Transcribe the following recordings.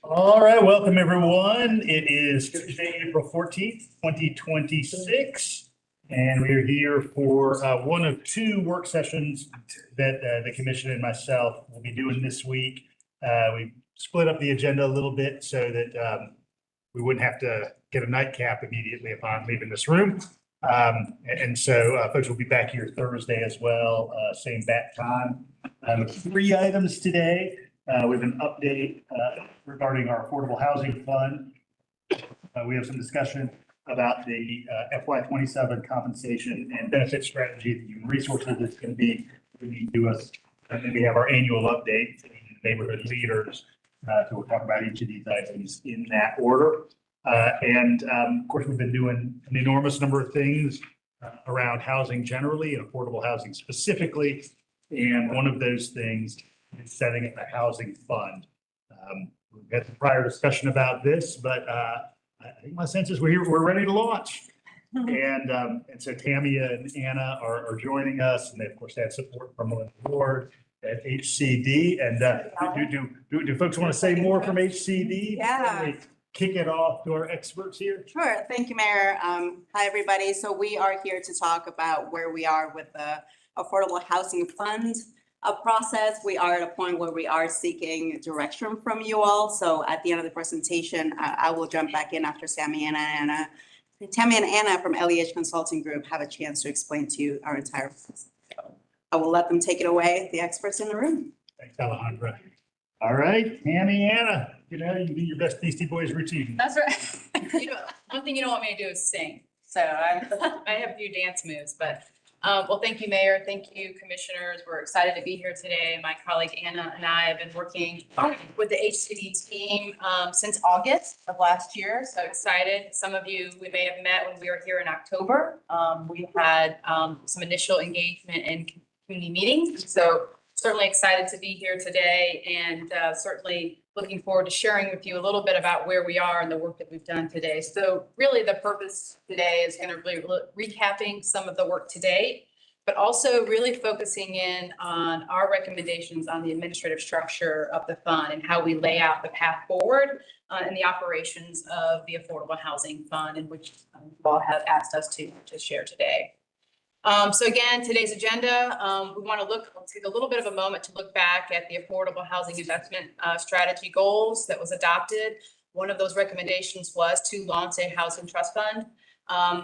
All right, welcome everyone. It is Tuesday, April 14th, 2026. And we are here for one of two work sessions that the commission and myself will be doing this week. We split up the agenda a little bit so that we wouldn't have to get a nightcap immediately upon leaving this room. And so folks will be back here Thursday as well, same bat time. Three items today. With an update regarding our affordable housing fund. We have some discussion about the FY27 compensation and benefit strategy that Human Resources is going to be bringing to us. And then we have our annual update to neighborhood leaders. So we'll talk about each of these items in that order. Of course, we've been doing an enormous number of things around housing generally and affordable housing specifically. And one of those things is setting up a housing fund. We've had some prior discussion about this, but I think my sense is we're ready to launch. And so Tamia and Anna are joining us, and they of course had support from Melinda Ward at HCD. And do folks want to say more from HCD? Yeah. Kick it off to our experts here. Sure. Thank you, Mayor. Hi, everybody. So we are here to talk about where we are with the Affordable Housing Fund process. We are at a point where we are seeking direction from you all. So at the end of the presentation, I will jump back in after Tammy and Anna. Tammy and Anna from LEH Consulting Group have a chance to explain to you our entire process. So I will let them take it away, the experts in the room. Thanks, Alejandra. All right, Tammy, Anna, you do your best Beastie Boys routine. That's right. One thing you don't want me to do is sing. So I have a few dance moves, but well, thank you, Mayor. Thank you, commissioners. We're excited to be here today. My colleague Anna and I have been working with the HCD team since August of last year. So excited. Some of you we may have met when we were here in October. We had some initial engagement and community meetings. So certainly excited to be here today, and certainly looking forward to sharing with you a little bit about where we are and the work that we've done today. So really the purpose today is going to be recapping some of the work to date, but also really focusing in on our recommendations on the administrative structure of the fund and how we lay out the path forward in the operations of the Affordable Housing Fund, in which you all have asked us to share today. So again, today's agenda, we want to take a little bit of a moment to look back at the affordable housing investment strategy goals that was adopted. One of those recommendations was to launch a housing trust fund.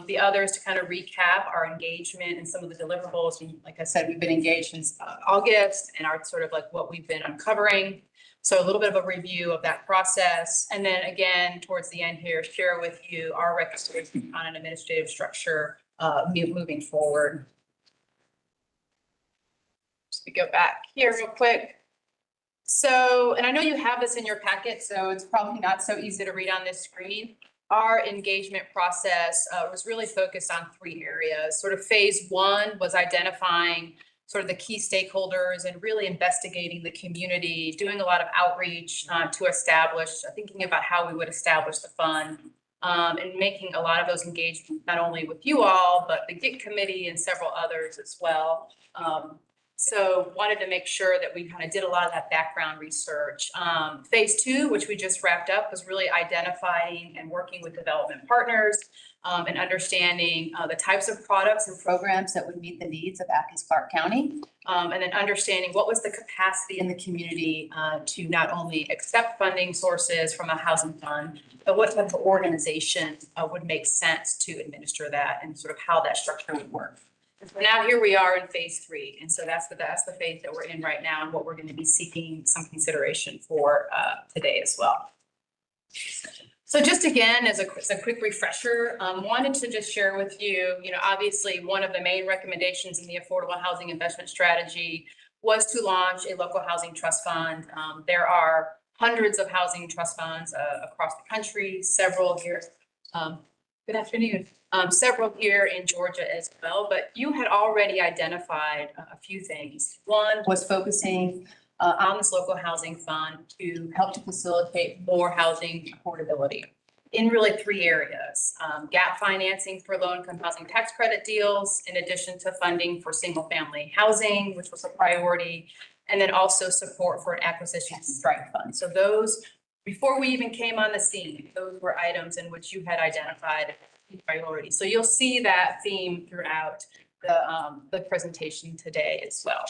The other is to kind of recap our engagement and some of the deliverables. Like I said, we've been engaged since August and are sort of like what we've been uncovering. So a little bit of a review of that process. And then again, towards the end here, share with you our recommendation on an administrative structure moving forward. Just to go back here real quick. So, and I know you have this in your packet, so it's probably not so easy to read on this screen. Our engagement process was really focused on three areas. Sort of phase one was identifying sort of the key stakeholders and really investigating the community, doing a lot of outreach to establish, thinking about how we would establish the fund. And making a lot of those engagements, not only with you all, but the GIT committee and several others as well. So wanted to make sure that we kind of did a lot of that background research. Phase two, which we just wrapped up, was really identifying and working with development partners and understanding the types of products and programs that would meet the needs of Athens-Clarke County. And then understanding what was the capacity in the community to not only accept funding sources from a housing fund, but what type of organization would make sense to administer that and sort of how that structure would work. And so now here we are in phase three. And so that's the phase that we're in right now and what we're going to be seeking some consideration for today as well. So just again, as a quick refresher, wanted to just share with you, obviously one of the main recommendations in the Affordable Housing Investment Strategy was to launch a local housing trust fund. There are hundreds of housing trust funds across the country, several here. Good afternoon. Several here in Georgia as well, but you had already identified a few things. One was focusing on this local housing fund to help to facilitate more housing affordability in really three areas. Gap financing for low-income housing tax credit deals, in addition to funding for single-family housing, which was a priority, and then also support for an acquisition strike fund. So those, before we even came on the scene, those were items in which you had identified priorities. So you'll see that theme throughout the presentation today as well.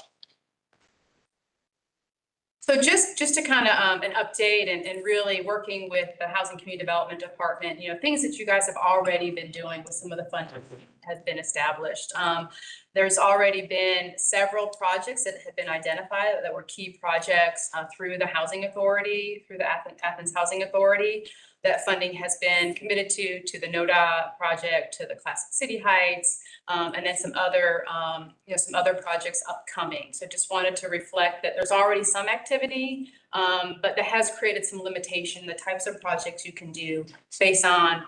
So just to kind of an update and really working with the Housing Community Development Department, things that you guys have already been doing with some of the funding has been established. There's already been several projects that have been identified that were key projects through the Housing Authority, through the Athens Housing Authority. That funding has been committed to the NODA project, to the Classic City Heights, and then some other projects upcoming. So just wanted to reflect that there's already some activity, but that has created some limitation, the types of projects you can do based on,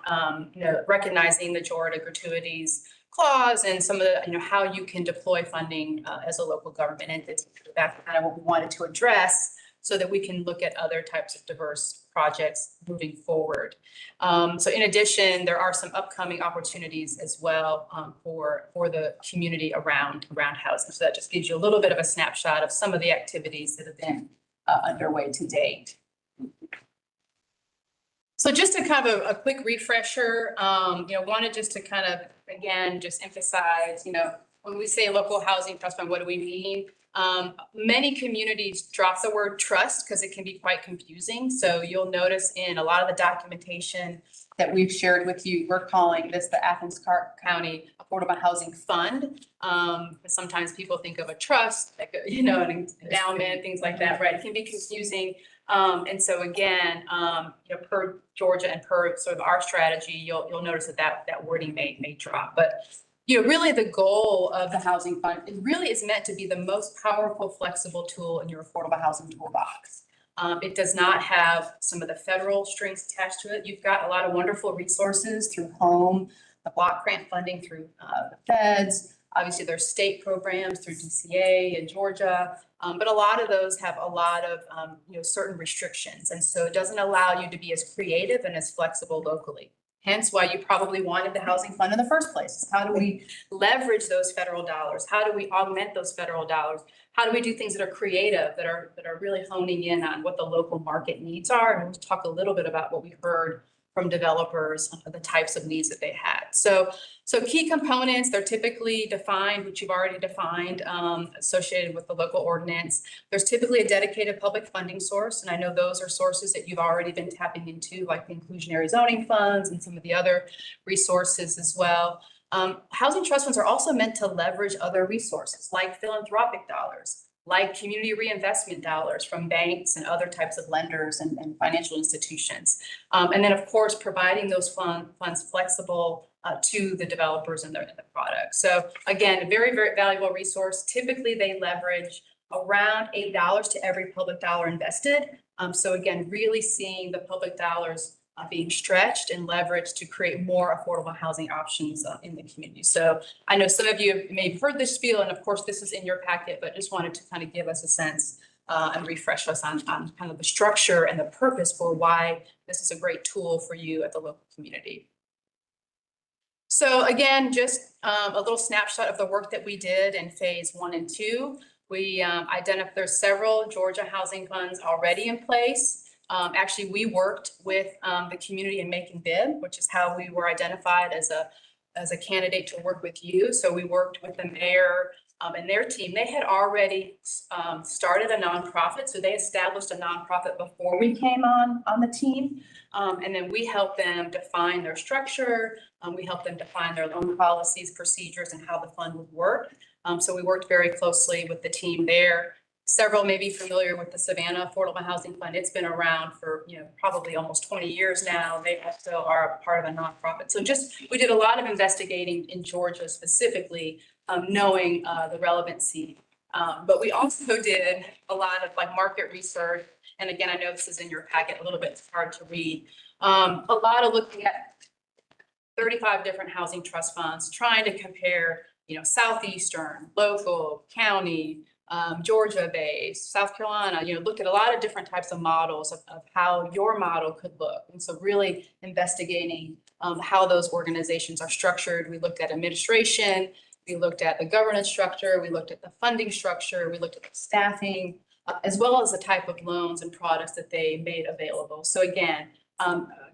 recognizing the Georgia gratuities clause and some of the, how you can deploy funding as a local government entity. That's kind of what we wanted to address, so that we can look at other types of diverse projects moving forward. So in addition, there are some upcoming opportunities as well for the community around housing. So that just gives you a little bit of a snapshot of some of the activities that have been underway to date. So just a kind of a quick refresher, wanted just to kind of, again, just emphasize, when we say local housing trust fund, what do we mean? Many communities drop the word trust because it can be quite confusing. So you'll notice in a lot of the documentation that we've shared with you, we're calling this the Athens-Clarke County Affordable Housing Fund. Sometimes people think of a trust, like an endowment, things like that, right? It can be confusing. And so again, per Georgia and per sort of our strategy, you'll notice that wording may drop. But really the goal of the housing fund is meant to be the most powerful, flexible tool in your affordable housing toolbox. It does not have some of the federal strings attached to it. You've got a lot of wonderful resources through HOME, the block grant funding through the feds. Obviously, there's state programs through DCA in Georgia, but a lot of those have a lot of certain restrictions, and so it doesn't allow you to be as creative and as flexible locally. Hence why you probably wanted the housing fund in the first place. How do we leverage those federal dollars? How do we augment those federal dollars? How do we do things that are creative, that are really honing in on what the local market needs are? And we'll talk a little bit about what we heard from developers, the types of needs that they had. So key components, they're typically defined, which you've already defined, associated with the local ordinance. There's typically a dedicated public funding source, and I know those are sources that you've already been tapping into, like the inclusionary zoning funds and some of the other resources as well. Housing trust funds are also meant to leverage other resources like philanthropic dollars, like community reinvestment dollars from banks and other types of lenders and financial institutions. And then, of course, providing those funds flexible to the developers and the product. So again, a very, very valuable resource. Typically, they leverage around $8 to every public dollar invested. So again, really seeing the public dollars being stretched and leveraged to create more affordable housing options in the community. So I know some of you may have heard this spiel, and of course this is in your packet, but just wanted to kind of give us a sense and refresh us on kind of the structure and the purpose for why this is a great tool for you at the local community. So again, just a little snapshot of the work that we did in phase 1 and 2. We identified there's several Georgia housing funds already in place. Actually, we worked with the community in making bid, which is how we were identified as a candidate to work with you. So we worked with the mayor and their team. They had already started a nonprofit, so they established a nonprofit before we came on the team, and then we helped them define their structure. We helped them define their loan policies, procedures, and how the fund would work. So we worked very closely with the team there. Several may be familiar with the Savannah Affordable Housing Fund. It's been around for probably almost 20 years now. They also are a part of a nonprofit. So we did a lot of investigating in Georgia specifically, knowing the relevancy. But we also did a lot of market research. And again, I know this is in your packet, a little bit hard to read. A lot of looking at 35 different housing trust funds, trying to compare, Southeastern, local, county, Georgia-based, South Carolina, looked at a lot of different types of models of how your model could look. And so really investigating how those organizations are structured. We looked at administration, We looked at the governance structure, we looked at the funding structure, we looked at the staffing, as well as the type of loans and products that they made available. So again,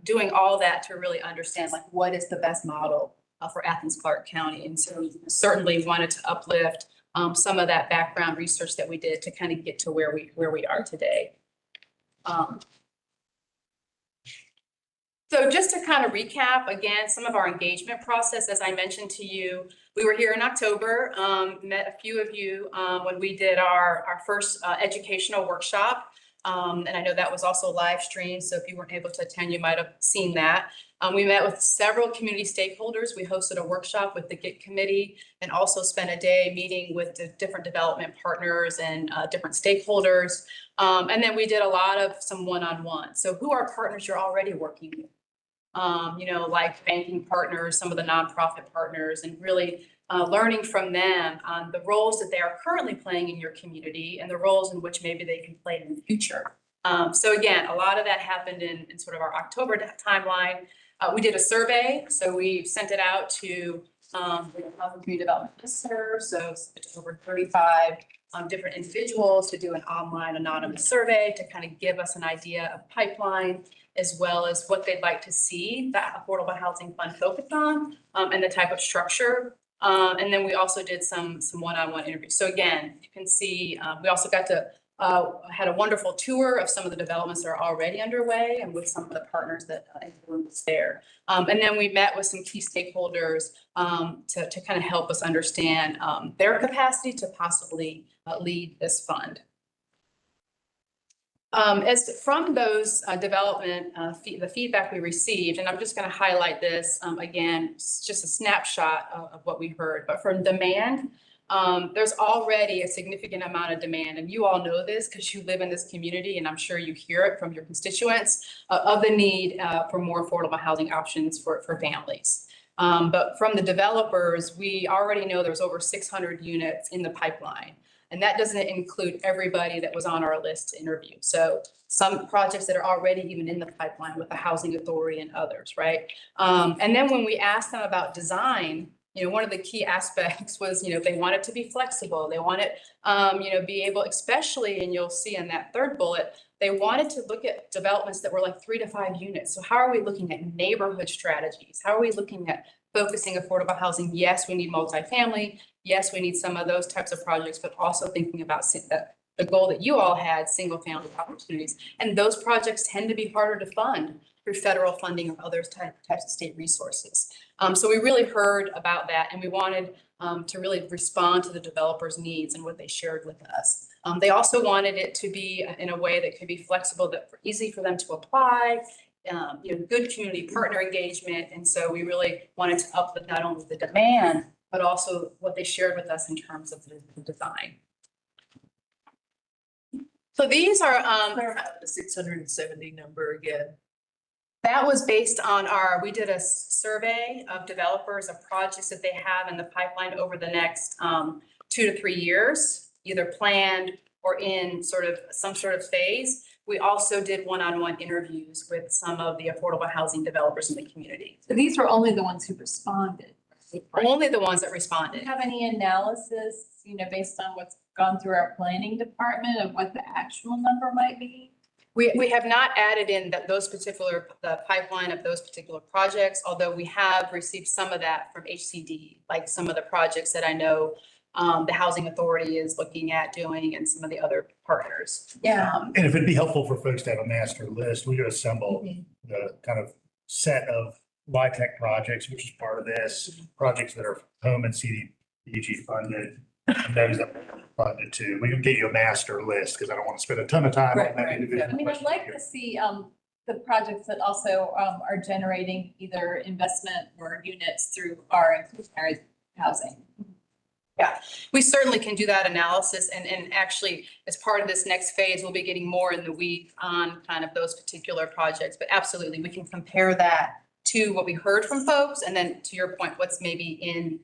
doing all that to really understand like what is the best model for Athens-Clarke County. And so certainly wanted to uplift some of that background research that we did to kind of get to where we are today. So just to kind of recap, again, some of our engagement process, as I mentioned to you, we were here in October, met a few of you when we did our first educational workshop. And I know that was also live streamed, so if you weren't able to attend, you might have seen that. We met with several community stakeholders. We hosted a workshop with the Girtz committee and also spent a day meeting with the different development partners and different stakeholders. And then we did a lot of some one-on-one. So who are partners you're already working with? You know, like banking partners, some of the nonprofit partners, and really learning from them on the roles that they are currently playing in your community and the roles in which maybe they can play in the future. So again, a lot of that happened in sort of our October timeline. We did a survey, so we sent it out to the community development listserv, so over 35 different individuals to do an online anonymous survey to kind of give us an idea of pipeline, as well as what they'd like to see that Affordable Housing Fund focused on, and the type of structure. And then we also did some one-on-one interviews. So again, you can see we also got to had a wonderful tour of some of the developments that are already underway and with some of the partners that influenced there. And then we met with some key stakeholders to kind of help us understand their capacity to possibly lead this fund. As from those development, the feedback we received, and I'm just going to highlight this again, it's just a snapshot of what we heard, but from demand, there's already a significant amount of demand, and you all know this because you live in this community, and I'm sure you hear it from your constituents of the need for more affordable housing options for families. But from the developers, we already know there's over 600 units in the pipeline. And that doesn't include everybody that was on our list to interview. So some projects that are already even in the pipeline with the Housing Authority and others, right? And then when we asked them about design, you know, one of the key aspects was, you know, they want it to be flexible. They want it, you know, be able, especially, and you'll see in that third bullet, they wanted to look at developments that were like 3 to 5 units. So how are we looking at neighborhood strategies? How are we looking at focusing affordable housing? Yes, we need multifamily. Yes, we need some of those types of projects, but also thinking about the goal that you all had, single family opportunities. And those projects tend to be harder to fund through federal funding or other types of state resources. So we really heard about that, and we wanted to really respond to the developers' needs and what they shared with us. They also wanted it to be in a way that could be flexible, that easy for them to apply, you know, good community partner engagement. And so we really wanted to uplift not only the demand, but also what they shared with us in terms of the design. So these are the 670 number again. that was based on we did a survey of developers of projects that they have in the pipeline over the next 2 to 3 years, either planned or in some sort of phase. We also did one-on-one interviews with some of the affordable housing developers in the community. So these were only the ones who responded. Right? Only the ones that Do responded. you have any analysis, you know, based on what's gone through our planning department of what the actual number might be? We have not added in the pipeline of those particular projects, although we have received some of that from HCD, like some of the projects that I know the Housing Authority is looking at doing and some of the other partners. Yeah. And if it'd be helpful for folks to have a master list, we could assemble the kind of set of LIHTC projects, which is part of this, projects that are home and CDBG funded, and those that are funded too. We can get you a master list because I don't want to spend a ton of time on that individual. I mean, I'd like to see the projects that also are generating either investment or units through our inclusionary housing. Yeah, we certainly can do that analysis, and actually, as part of this next phase, we'll be getting more in the weeds on kind of those particular projects, but absolutely, we can compare that to what we heard from folks, and then to your point, what's maybe in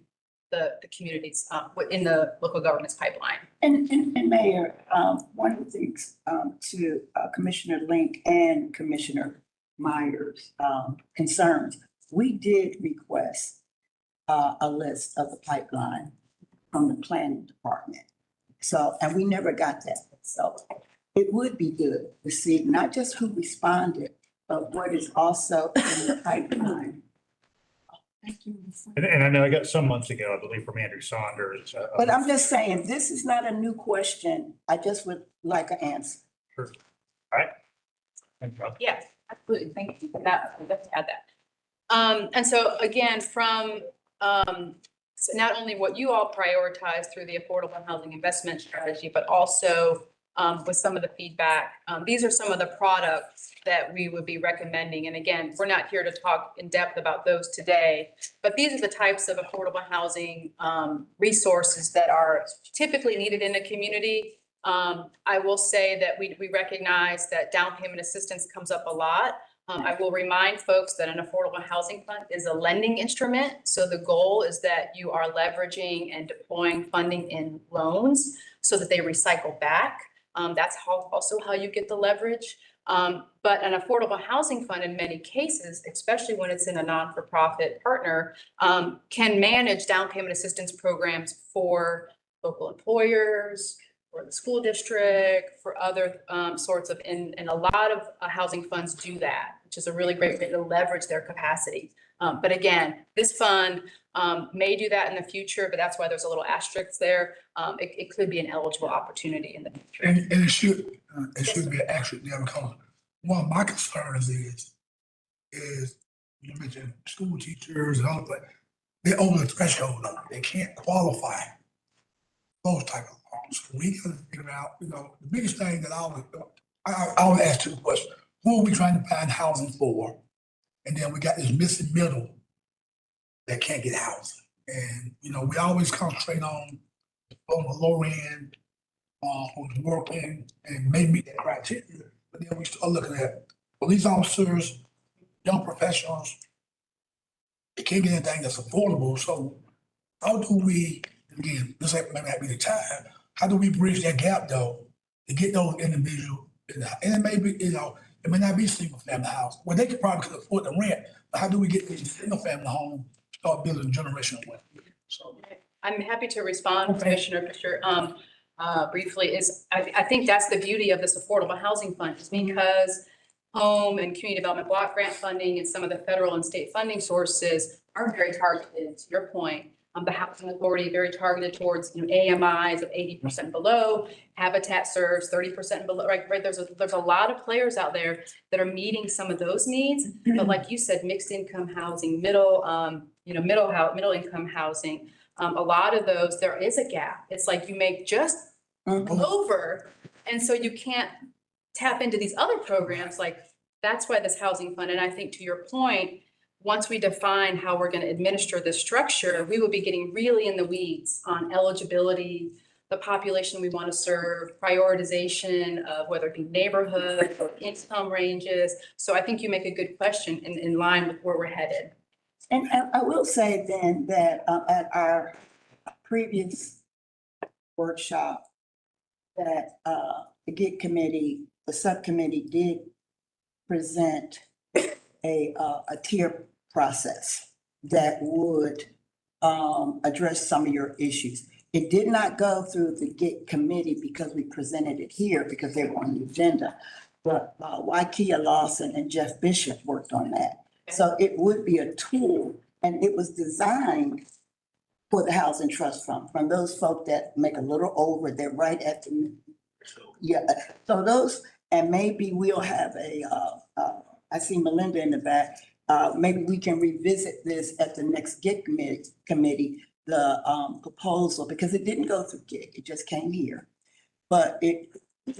the communities, in the local government's pipeline. And Mayor, one of the things to Commissioner Link and Commissioner Myers' concerns, we did request a list of the pipeline from the planning department. So, and we never got that. So it would be good to see not just who responded, but what is also in the pipeline. Thank you. And I know I got some months ago, I believe from Andrew Saunders. But I'm just saying, this is not a new question. I just would like an answer. All right. Thank you. Yes, absolutely. Thank you for that. I'd love to add that. And so again, from, so not only what you all prioritize through the affordable housing investment strategy, but also with some of the feedback, these are some of the products that we would be recommending. And again, we're not here to talk in depth about those today, but these are the types of affordable housing resources that are typically needed in a community. I will say that we recognize that down payment assistance comes up a lot. I will remind folks that an affordable housing fund is a lending instrument. So the goal is that you are leveraging and deploying funding in loans so that they recycle back. That's also how you get the leverage. But an affordable housing fund in many cases, especially when it's in a non-for-profit partner, can manage down payment assistance programs for local employers, for the school district, for other sorts of, and a lot of housing funds do that, which is a really great way to leverage their capacity. But again, this fund may do that in the future, but that's why there's a little asterisk there. It could be an eligible opportunity in the future. And it should be an asterisk there, because one of my concerns is you mentioned school teachers and all that, they're over the threshold though. They can't qualify those type of loans. So we gotta figure out, the biggest thing that I always ask two questions. Who are we trying to find housing for? And then we got this missing middle that can't get housing. And, we always concentrate on the lower end, who's working and may meet that criteria. But then we start looking at police officers, young professionals, they can't get anything that's affordable. So how do we, again, this may not be the time, how do we bridge that gap though to get those individuals? And it may be, it may not be single family house. Well, they could probably afford the rent, but how do we get these single family home, start building generational wealth? So I'm happy to respond, Commissioner Fisher. Briefly I think that's the beauty of this affordable housing fund, is because home and community development block grant funding and some of the federal and state funding sources are very targeted, to your point. The Housing Authority very targeted towards AMIs of 80% below, Habitat serves 30% below, right? There's a lot of players out there that are meeting some of those needs, but like you said, mixed income housing, middle income housing, a lot of those, there is a gap. It's like you make just over, and so you can't tap into these other programs. Like, that's why this housing fund, and I think to your point, once we define how we're going to administer this structure, we will be getting really in the weeds on eligibility, the population we want to serve, prioritization of whether it be neighborhood or income ranges. So I think you make a good question in line with where we're headed. And I will say then that at our previous workshop, that the GIG committee, the subcommittee did present a tier process that would address some of your issues. It did not go through the GIG committee because we presented it here because they were on the agenda. But Waikia Lawson and Jeff Bishop worked on that. So it would be a tool, and it was designed for the Housing Trust Fund, from those folk that make a little over, they're right at the, so those, and maybe we'll have I see Melinda in the back, maybe we can revisit this at the next GIG committee, the proposal, because it didn't go through GIG, it just came here. But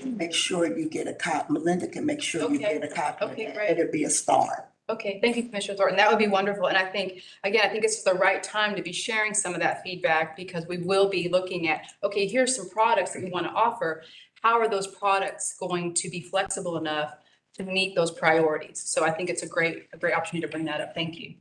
make sure you get a copy, Melinda can make sure you get a copy. Okay, great. It'll be a start. Okay, thank you, Commissioner Thornton. That would be wonderful. And I think, again, I think it's the right time to be sharing some of that feedback, because we will be looking at, okay, here's some products that we want to offer. How are those products going to be flexible enough to meet those priorities? So I think it's a great opportunity to bring that up. Thank you.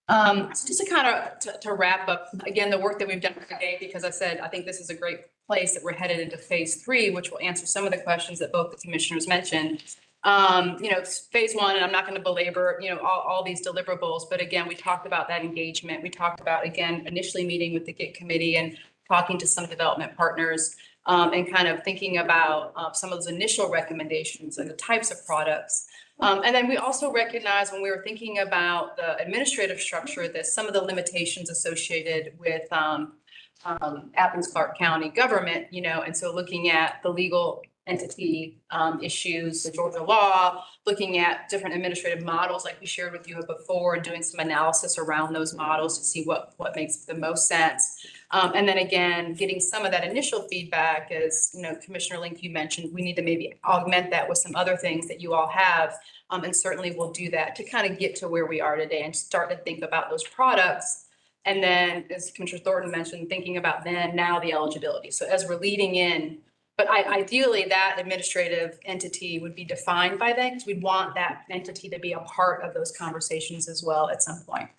So just to kind of to wrap up, again, the work that we've done today, because I said, I think this is a great place that we're headed into phase 3, which will answer some of the questions that both the commissioners mentioned. It's phase one, and I'm not going to belabor, all these deliverables, but again, we talked about that engagement. We talked about, again, initially meeting with the GIT committee and talking to some development partners, and kind of thinking about some of those initial recommendations and the types of products. And then we also recognize when we were thinking about the administrative structure that some of the limitations associated with Athens-Clarke County government, and so looking at the legal entity issues, the Georgia law, looking at different administrative models like we shared with you before, and doing some analysis around those models to see what makes the most sense. And then again, getting some of that initial feedback, as Commissioner Link, you mentioned, we need to maybe augment that with some other things that you all have. And certainly we'll do that to kind of get to where we are today and start to think about those products. And then, as Commissioner Thornton mentioned, thinking about now the eligibility. So as we're leading in, but ideally that administrative entity would be defined by then, because we'd want that entity to be a part of those conversations as well at some point.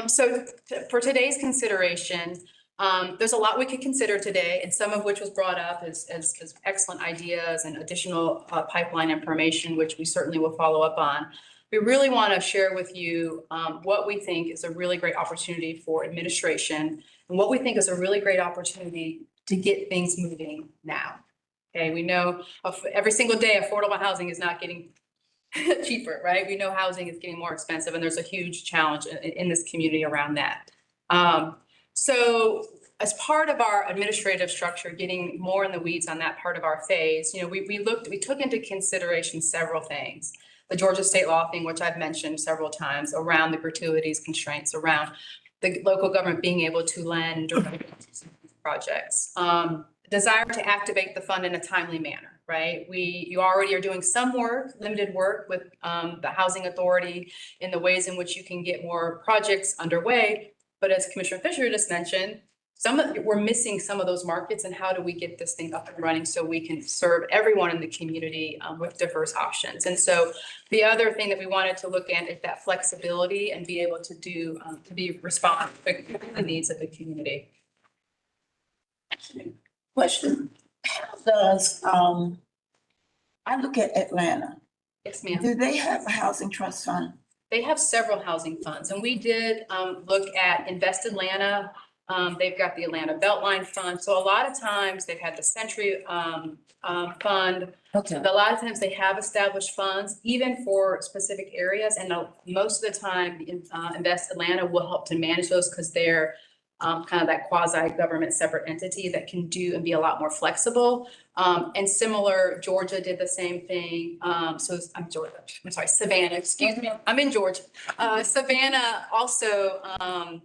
So for today's consideration, there's a lot we could consider today, and some of which was brought up as excellent ideas and additional pipeline information, which we certainly will follow up on. We really want to share with you what we think is a really great opportunity for administration, and what we think is a really great opportunity to get things moving now. Okay, we know every single day affordable housing is not getting cheaper, right? We know housing is getting more expensive, and there's a huge challenge in this community around that. So as part of our administrative structure, getting more in the weeds on that part of our phase, we took into consideration several things. The Georgia state law thing, which I've mentioned several times, around the gratuities constraints, around the local government being able to lend projects. Desire to activate the fund in a timely manner, right? You already are doing some work, limited work with the Housing Authority in the ways in which you can get more projects underway. But as Commissioner Fisher just mentioned, we're missing some of those markets, and how do we get this thing up and running so we can serve everyone in the community with diverse options? And so the other thing that we wanted to look at is that flexibility and be able to respond to the needs of the community. Question, how does, I look at Atlanta, Yes, ma'am. do they have a housing trust fund? They have several housing funds, and we did look at Invest Atlanta. They've got the Atlanta Beltline Fund. So a lot of times they've had the Century Fund. Okay. A lot of times they have established funds, even for specific areas. And most of the time, Invest Atlanta will help to manage those, because they're kind of that quasi-government separate entity that can do and be a lot more flexible. And similar, Georgia did the same thing. I'm sorry, Savannah, excuse me. I'm in Georgia. Savannah also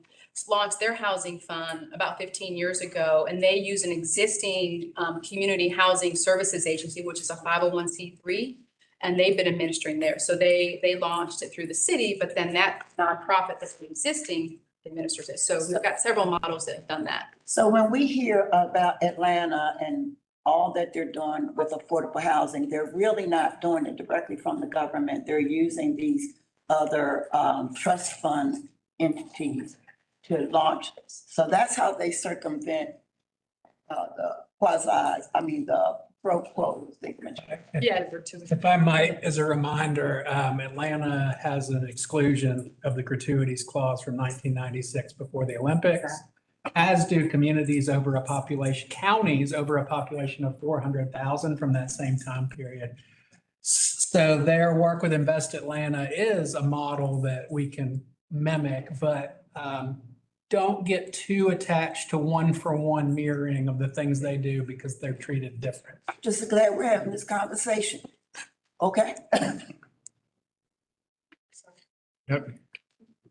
launched their housing fund about 15 years ago, and they use an existing community housing services agency, which is a 501c3, and they've been administering there. So they launched it through the city, but then that nonprofit that's existing administers it. So we've got several models that have done that. So when we hear about Atlanta and all that they're doing with affordable housing, they're really not doing it directly from the government. They're using these other trust fund entities to launch this. So that's how they circumvent the pro quo they mentioned. Yeah. If I might, as a reminder, Atlanta has an exclusion of the gratuities clause from 1996 before the Olympics, as do counties over a population of 400,000 from that same time period. So their work with Invest Atlanta is a model that we can mimic, but don't get too attached to one-for-one mirroring of the things they do, because they're treated different. I'm just glad we're having this conversation. Okay? Yep.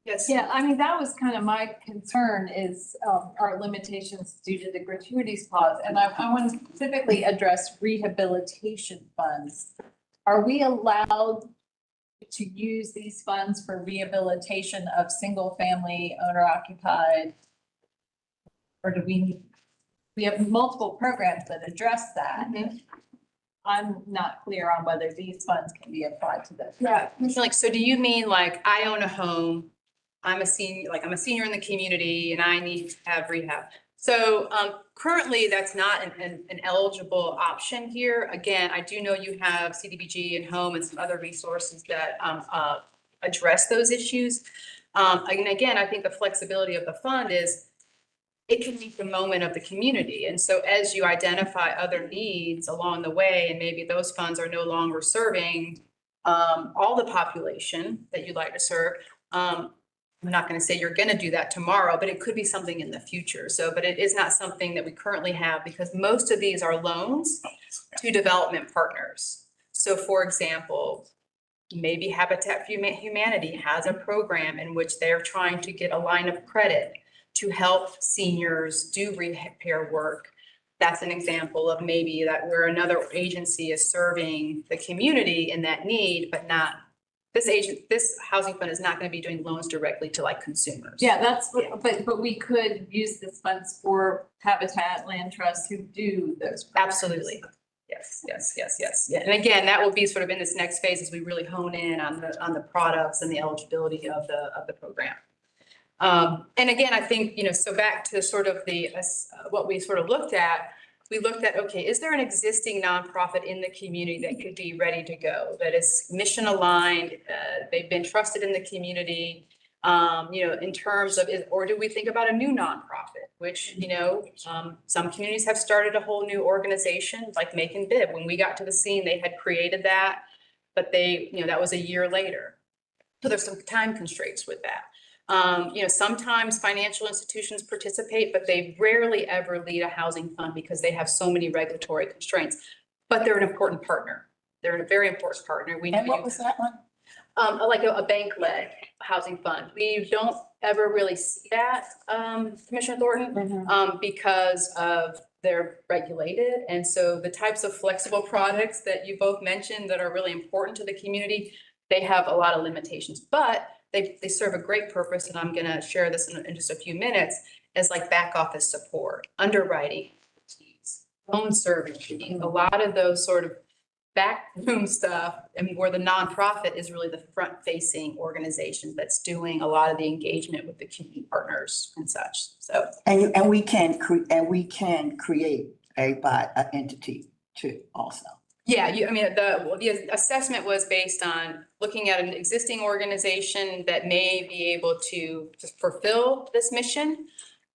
Yes. Yeah, I mean, that was kind of my concern, is our limitations due to the gratuities clause. And I want to specifically address rehabilitation funds. Are we allowed to use these funds for rehabilitation of single family owner occupied? Or do we have multiple programs that address that? Mm-hmm. I'm not clear on whether these funds can be applied to this. Yeah. So do you mean like I own a home, I'm a senior in the community, and I need to have rehab So currently, that's not an eligible option here. Again, I do know you have CDBG and home and some other resources that address those issues. And again, I think the flexibility of the fund is it can meet the moment of the community. And so as you identify other needs along the way, and maybe those funds are no longer serving all the population that you'd like to serve, I'm not going to say you're going to do that tomorrow, but it could be something in the future. So, but it is not something that we currently have because most of these are loans to development partners. So for example, maybe Habitat for Humanity has a program in which they're trying to get a line of credit to help seniors do repair work. That's an example of maybe that where another agency is serving the community in that need, but not this housing fund is not going to be doing loans directly to like consumers. Yeah, that's, but we could use this funds for Habitat Land Trust who do those. Absolutely. Yes. Yeah. And again, that will be sort of in this next phase as we really hone in on the products and the eligibility of the program. And again, I think, so back to sort of what we sort of looked at, we looked at, okay, is there an existing nonprofit in the community that could be ready to go, that is mission aligned, they've been trusted in the community, in terms of, or do we think about a new nonprofit, which, some communities have started a whole new organization like Make and Bib. When we got to the scene, they had created that, but that was a year later. So there's some time constraints with that. Sometimes financial institutions participate, but they rarely ever lead a housing fund because they have so many regulatory constraints, but they're an important partner. They're a very important partner. And what was that one? Like a bank-led housing fund. We don't ever really see that, Commissioner Thornton, because of they're regulated. And so the types of flexible products that you both mentioned that are really important to the community, they have a lot of limitations, but they serve a great purpose, and I'm going to share this in just a few minutes, as like back office support, underwriting, loan servicing, a lot of those sort of backroom stuff, and where the nonprofit is really the front-facing organization that's doing a lot of the engagement with the community partners and such. So And we can create an entity too also. yeah, the assessment was based on looking at an existing organization that may be able to fulfill this mission.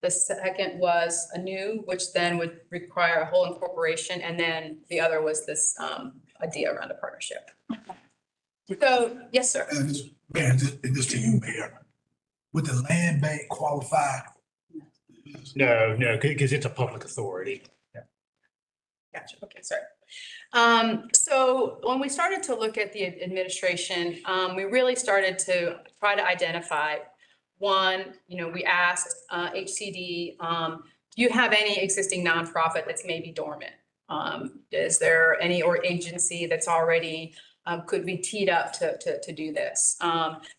The second was a new, which then would require a whole incorporation. And then the other was this idea around a partnership. So, yes, sir. And this to you, Mayor, would the land bank qualify? No, because it's a public authority. Gotcha. Okay, sorry. So when we started to look at the administration, we really started to try to identify one, we asked HCD, do you have any existing nonprofit that's maybe dormant? Is there any agency that's already could be teed up to do this?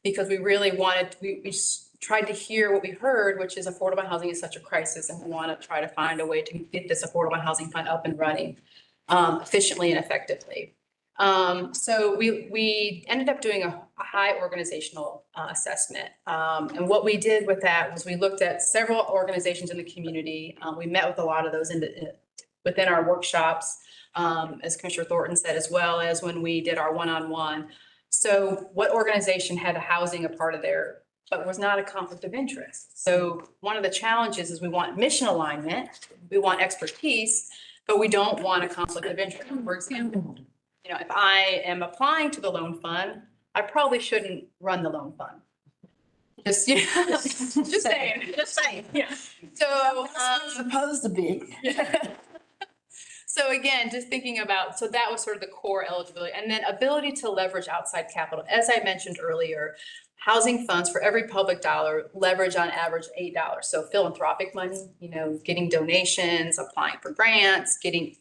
Because we really wanted, we tried to hear what we heard, which is affordable housing is such a crisis, and we want to try to find a way to get this affordable housing fund up and running efficiently and effectively. So we ended up doing a high organizational assessment. And what we did with that was we looked at several organizations in the community. We met with a lot of those within our workshops, as Commissioner Thornton said, as well as when we did our one-on-one. So what organization had housing a part of their, but was not a conflict of interest? So one of the challenges is we want mission alignment, we want expertise, but we don't want a conflict of interest. For example, if I am applying to the loan fund, I probably shouldn't run the loan fund. Just saying. Yeah. So Supposed to be. So again, just thinking about, so that was sort of the core eligibility, and then ability to leverage outside capital. As I mentioned earlier, housing funds for every public dollar leverage on average $8. So philanthropic money, getting donations, applying for grants, getting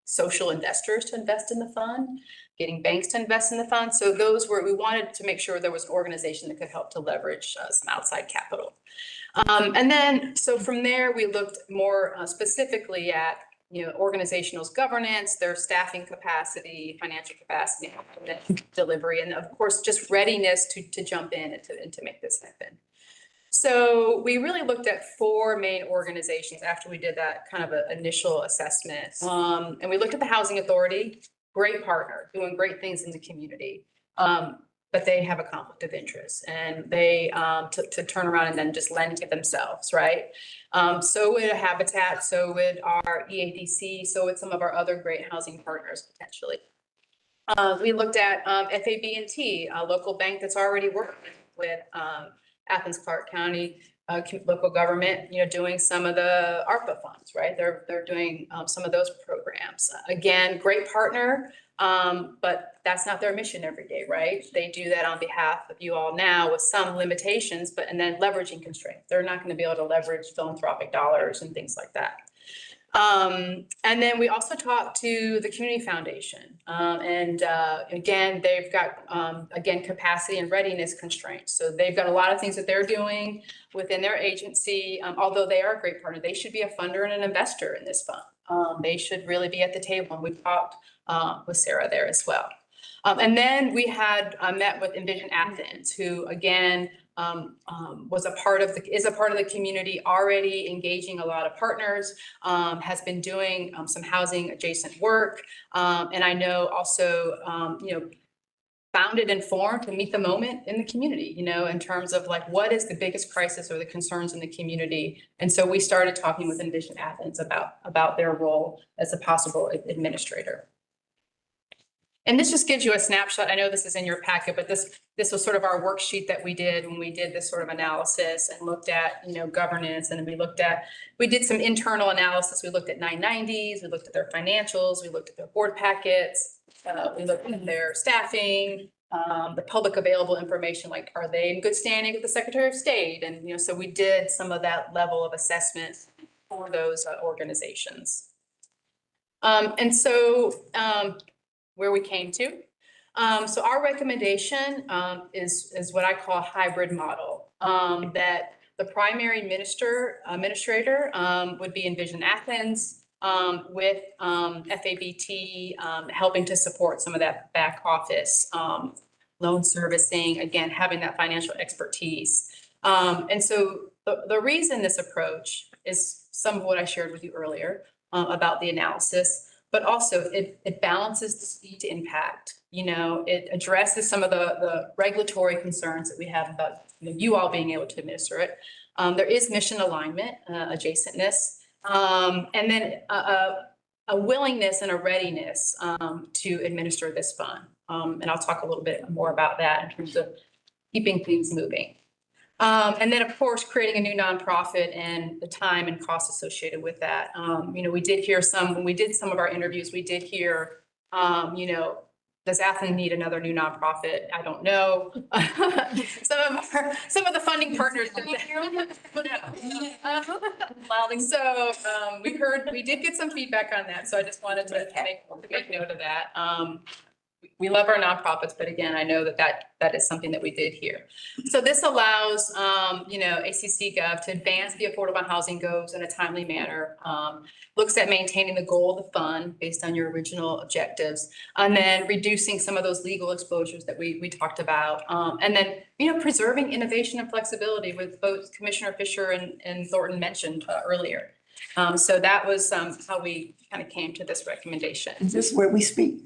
social investors to invest in the fund, getting banks to invest in the fund. So those were, we wanted to make sure there was an organization that could help to leverage some outside capital. And then, so from there, we looked more specifically at organizational governance, their staffing capacity, financial capacity, delivery, and of course, just readiness to jump in and to make this happen. So we really looked at 4 main organizations after we did that kind of an initial assessment. And we looked at the Housing Authority, great partner, doing great things in the community. But they have a conflict of interest and they, to turn around and then just lend to themselves, right? So would Habitat, so would our EADC, so would some of our other great housing partners potentially. We looked at FAB&T, a local bank that's already working with Athens-Clarke County local government, doing some of the ARPA funds, right? They're doing some of those programs. Again, great partner, but that's not their mission every day, right? They do that on behalf of you all now with some limitations, and then leveraging constraints. They're not going to be able to leverage philanthropic dollars and things like that. And then we also talked to the Community Foundation. Again, they've got, again, capacity and readiness constraints. So they've got a lot of things that they're doing within their agency. Although they are a great partner, they should be a funder and an investor in this fund. They should really be at the table. And we've talked with Sarah there as well. And then we had met with Envision Athens, who again, is a part of the community, already engaging a lot of partners, has been doing some housing adjacent work. And I know also, founded and formed to meet the moment in the community, in terms of like, what is the biggest crisis or the concerns in the community? And so we started talking with Envision Athens about their role as a possible administrator. And this just gives you a snapshot. I know this is in your packet, but this was sort of our worksheet that we did when we did this sort of analysis and looked at, governance. And we did some internal analysis. We looked at 990s, we looked at their financials, we looked at their board packets, we looked at their staffing, the public available information, like, are they in good standing with the Secretary of State? And, so we did some of that level of assessment for those organizations. Where we came to. So our recommendation is what I call a hybrid model, that the primary administrator would be Envision Athens, with FABT helping to support some of that back office loan servicing, again, having that financial expertise. And so the reason this approach is some of what I shared with you earlier about the analysis, but also it balances the speed to impact. It addresses some of the regulatory concerns that we have about you all being able to administer it. There is mission alignment, adjacentness, and then a willingness and a readiness to administer this fund. And I'll talk a little bit more about that in terms of keeping things moving. And then, of course, creating a new nonprofit and the time and cost associated with that. We did hear when we did some of our interviews, we did hear, does Athens need another new nonprofit? I don't know. some of the funding partners. So we did get some feedback on that. So I just wanted to make note of that. We love our nonprofits, but again, I know that is something that we did here. So this allows, ACC Gov to advance the affordable housing goals in a timely manner, looks at maintaining the goal of the fund based on your original objectives, and then reducing some of those legal exposures that we talked about. And then, preserving innovation and flexibility with both Commissioner Fisher and Thornton mentioned earlier. So that was how we kind of came to this recommendation. Is this where we speak?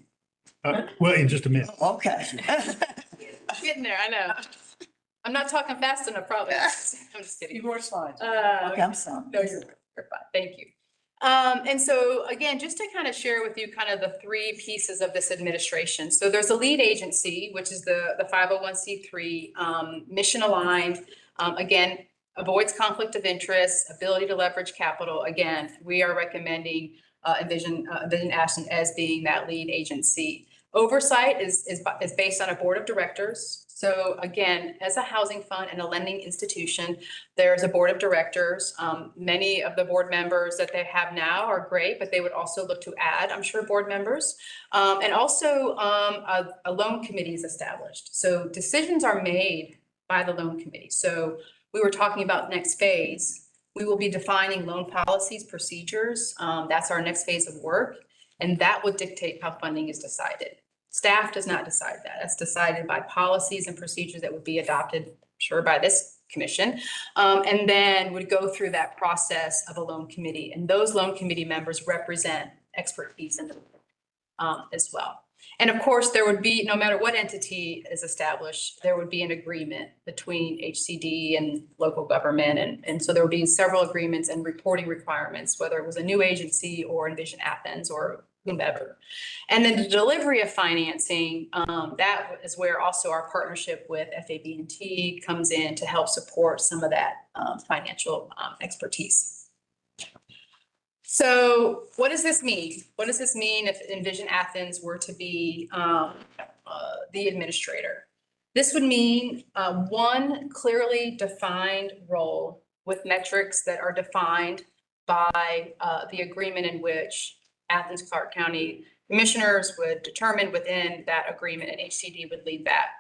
Well, in just a minute. Okay. Getting there, I know. I'm not talking fast enough, probably. I'm just kidding. Yours fine. Okay, I'm sorry. No, you're fine. Thank you. And so again, just to kind of share with you kind of the 3 pieces of this administration. So there's a lead agency, which is the 501c3, mission aligned. Again, avoids conflict of interest, ability to leverage capital. Again, we are recommending Envision Athens as being that lead agency. Oversight is based on a board of directors. So again, as a housing fund and a lending institution, there's a board of directors. Many of the board members that they have now are great, but they would also look to add, I'm sure, board members. And also a loan committee is established. So decisions are made by the loan committee. So we were talking about next phase. We will be defining loan policies, procedures. That's our next phase of work. And that will dictate how funding is decided. Staff does not decide that. That's decided by policies and procedures that would be adopted, sure, by this commission, and then would go through that process of a loan committee. And those loan committee members represent expertise in the as well. And of course, there would be, no matter what entity is established, there would be an agreement between HCD and local government. And so there would be several agreements and reporting requirements, whether it was a new agency or Envision Athens or whomever. And then the delivery of financing, that is where also our partnership with FAB&T comes in to help support some of that financial expertise. So what does this mean? What does this mean if Envision Athens were to be the administrator? This would mean one clearly defined role with metrics that are defined by the agreement in which Athens-Clarke County commissioners would determine within that agreement, and HCD would lead that.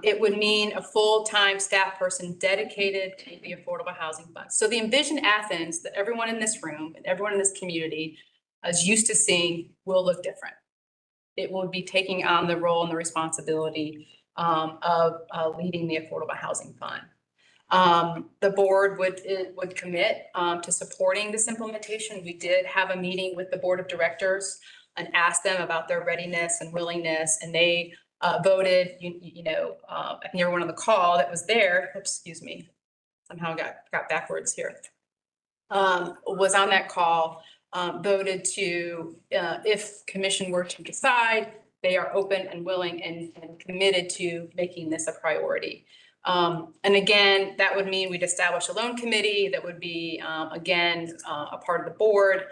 It would mean a full-time staff person dedicated to the Affordable Housing Fund. So the Envision Athens that everyone in this room and everyone in this community is used to seeing will look different. It will be taking on the role and the responsibility of leading the Affordable Housing Fund. The board would commit to supporting this implementation. We did have a meeting with the board of directors and asked them about their readiness and willingness, and they voted, I think everyone on the call that was there, oops, excuse me, somehow got backwards here, was on that call, voted to, if commission were to decide, they are open and willing and committed to making this a priority. And again, that would mean we'd establish a loan committee that would be, again, a part of the board.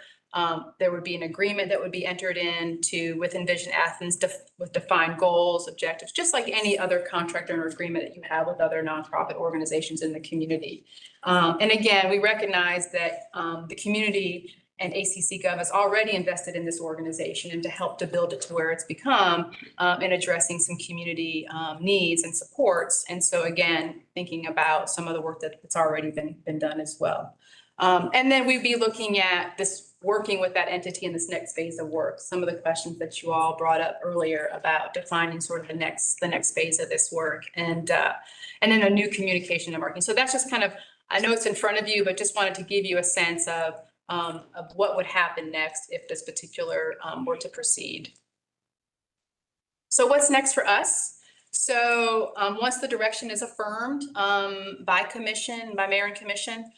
There would be an agreement that would be entered into with Envision Athens with defined goals, objectives, just like any other contract or agreement that you have with other nonprofit organizations in the community. And again, we recognize that the community and ACC Gov has already invested in this organization and to help to build it to where it's become in addressing some community needs and supports. And so again, thinking about some of the work that's already been done as well. And then we'd be looking at this, working with that entity in this next phase of work. Some of the questions that you all brought up earlier about defining sort of the next phase of this work, and then a new communication and marketing. So that's just kind of, I know it's in front of you, but just wanted to give you a sense of what would happen next if this particular were to proceed. So what's next for us? So once the direction is affirmed by commission, by mayor and commission,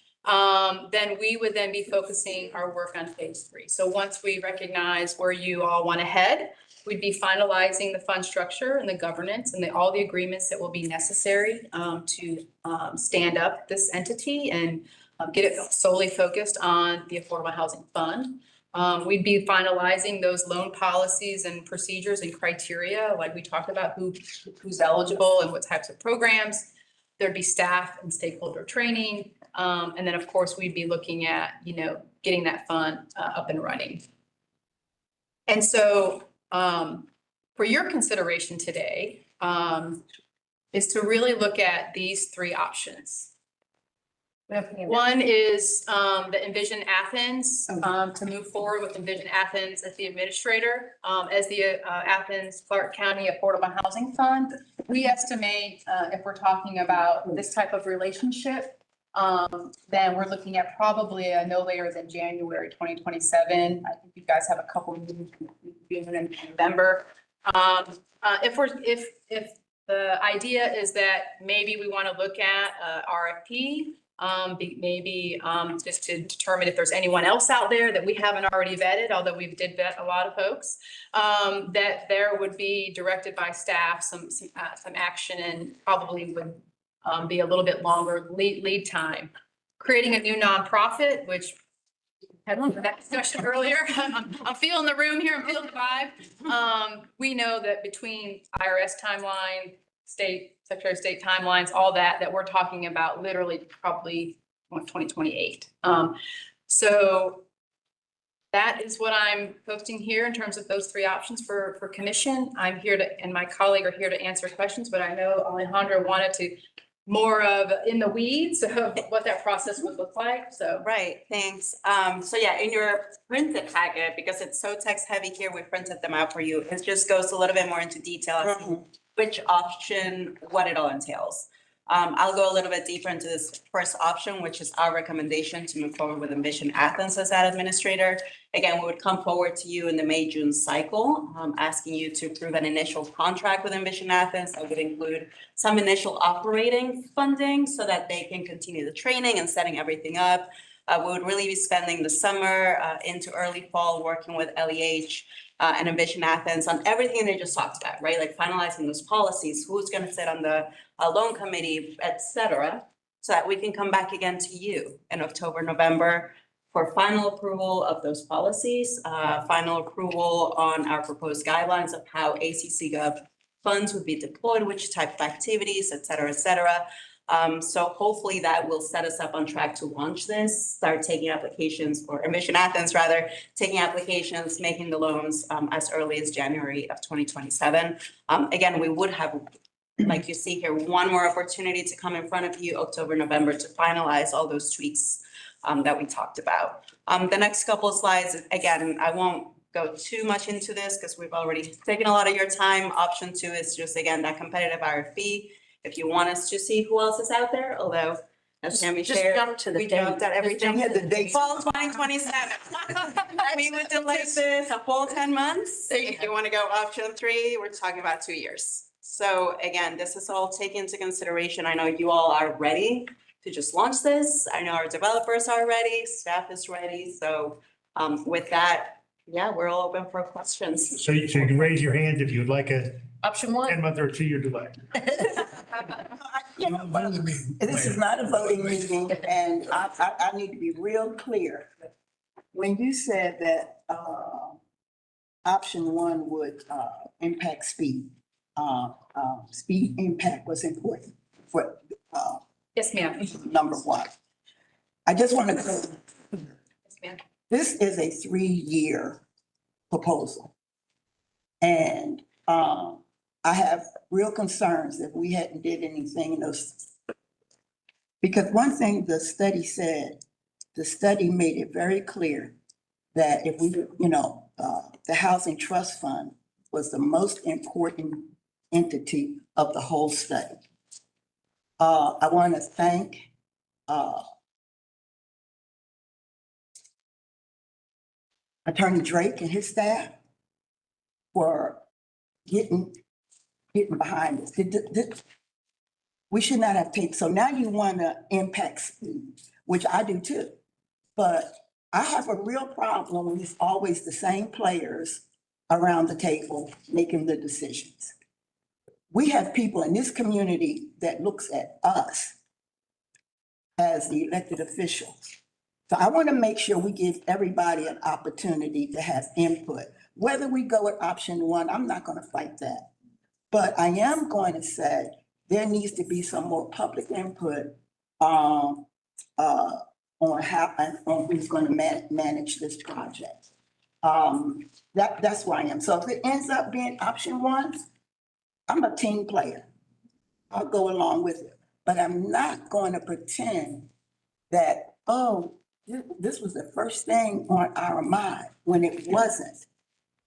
then we would then be focusing our work on phase 3. So once we recognize where you all want to head, we'd be finalizing the fund structure and the governance and all the agreements that will be necessary to stand up this entity and get it solely focused on the Affordable Housing Fund. We'd be finalizing those loan policies and procedures and criteria, like we talked about who's eligible and what types of programs. There'd be staff and stakeholder training. And then, of course, we'd be looking at, getting that fund up and running. And so for your consideration today is to really look at these 3 options. One is the Envision Athens, to move forward with Envision Athens as the administrator, as the Athens-Clarke County Affordable Housing Fund. We estimate if we're talking about this type of relationship, then we're looking at probably no later than January 2027. I think you guys have a couple meetings in June and November. If the idea is that maybe we want to look at RFP, maybe just to determine if there's anyone else out there that we haven't already vetted, although we did vet a lot of folks, that there would be directed by staff some action, and probably would be a little bit longer lead time. Creating a new nonprofit, which had that discussion earlier. I'm feeling the room here, I'm feeling the vibe. We know that between IRS timeline, Secretary of State timelines, all that we're talking about literally probably 2028. So that is what I'm posting here in terms of those 3 options for commission. I'm here and my colleague are here to answer questions, but I know Alejandra wanted to more of in the weeds of what that process would look like. So Right, thanks. So yeah, in your printed packet, because it's so text heavy here, we printed them out for you. It just goes a little bit more into detail as to which option, what it all entails. I'll go a little bit deeper into this first option, which is our recommendation to move forward with Envision Athens as that administrator. Again, we would come forward to you in the May-June cycle, asking you to approve an initial contract with Envision Athens that would include some initial operating funding so that they can continue the training and setting everything up. We would really be spending the summer into early fall working with LEH and Envision Athens on everything they just talked about, right? Like finalizing those policies, who's going to sit on the loan committee, et cetera, so that we can come back again to you in October, November for final approval of those policies, final approval on our proposed guidelines of how ACC Gov funds would be deployed, which type of activities, et cetera, et cetera. So hopefully that will set us up on track to launch this, start taking applications, or Envision Athens rather, taking applications, making the loans as early as January of 2027. Again, we would have, like you see here, one more opportunity to come in front of you October, November to finalize all those tweaks that we talked about. The next couple of slides, again, I won't go too much into this because we've already taken a lot of your time. Option 2 is just, again, that competitive RFP. If you want us to see who else is out there, although as Tammy shared, we jumped at every jump. Yeah, the date. Fall 2027. We would delay this a full 10 months. If you want to go option 3, we're talking about 2 years. So again, this is all taken into consideration. I know you all are ready to just launch this. I know our developers are ready, staff is ready. So with that, yeah, we're all open for questions. So you can raise your hand if you'd like a Option 1. 10-month or 2-year delay. You know, this is not a voting meeting, and I need to be real clear. When you said that option 1 would impact speed, speed impact was important for Yes, ma'am. number 1. I just want to, Yes, ma'am. this is a 3-year proposal. And I have real concerns if we hadn't did anything in those. Because one thing the study said, the study made it very clear that if we, the Housing Trust Fund was the most important entity of the whole study. I want to thank Attorney Drake and his staff for getting behind this. We should not have taken, so now you want to impact speed, which I do too. But I have a real problem when it's always the same players around the table making the decisions. We have people in this community that looks at us as the elected officials. So I want to make sure we give everybody an opportunity to have input. Whether we go with option 1, I'm not going to fight that. But I am going to say there needs to be some more public input on how and on who's going to manage this project. That's where I am. So if it ends up being option 1, I'm a team player. I'll go along with it. But I'm not going to pretend that, oh, this was the first thing on our mind when it wasn't.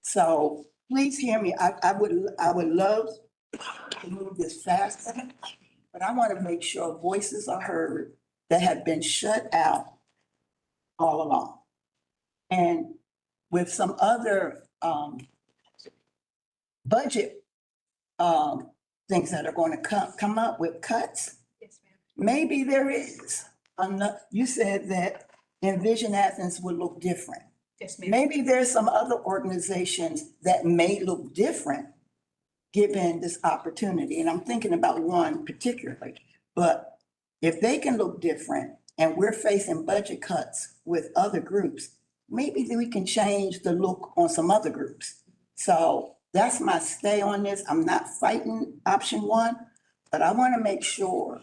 So please hear me. I would love to move this faster, but I want to make sure voices are heard that have been shut out all along. And with some other budget things that are going to come up with cuts, Yes, ma'am. maybe there is. You said that Envision Athens would look different. Yes, ma'am. Maybe there's some other organizations that may look different given this opportunity. And I'm thinking about one particularly, but if they can look different and we're facing budget cuts with other groups, maybe we can change the look on some other groups. So that's my stay on this. I'm not fighting option 1, but I want to make sure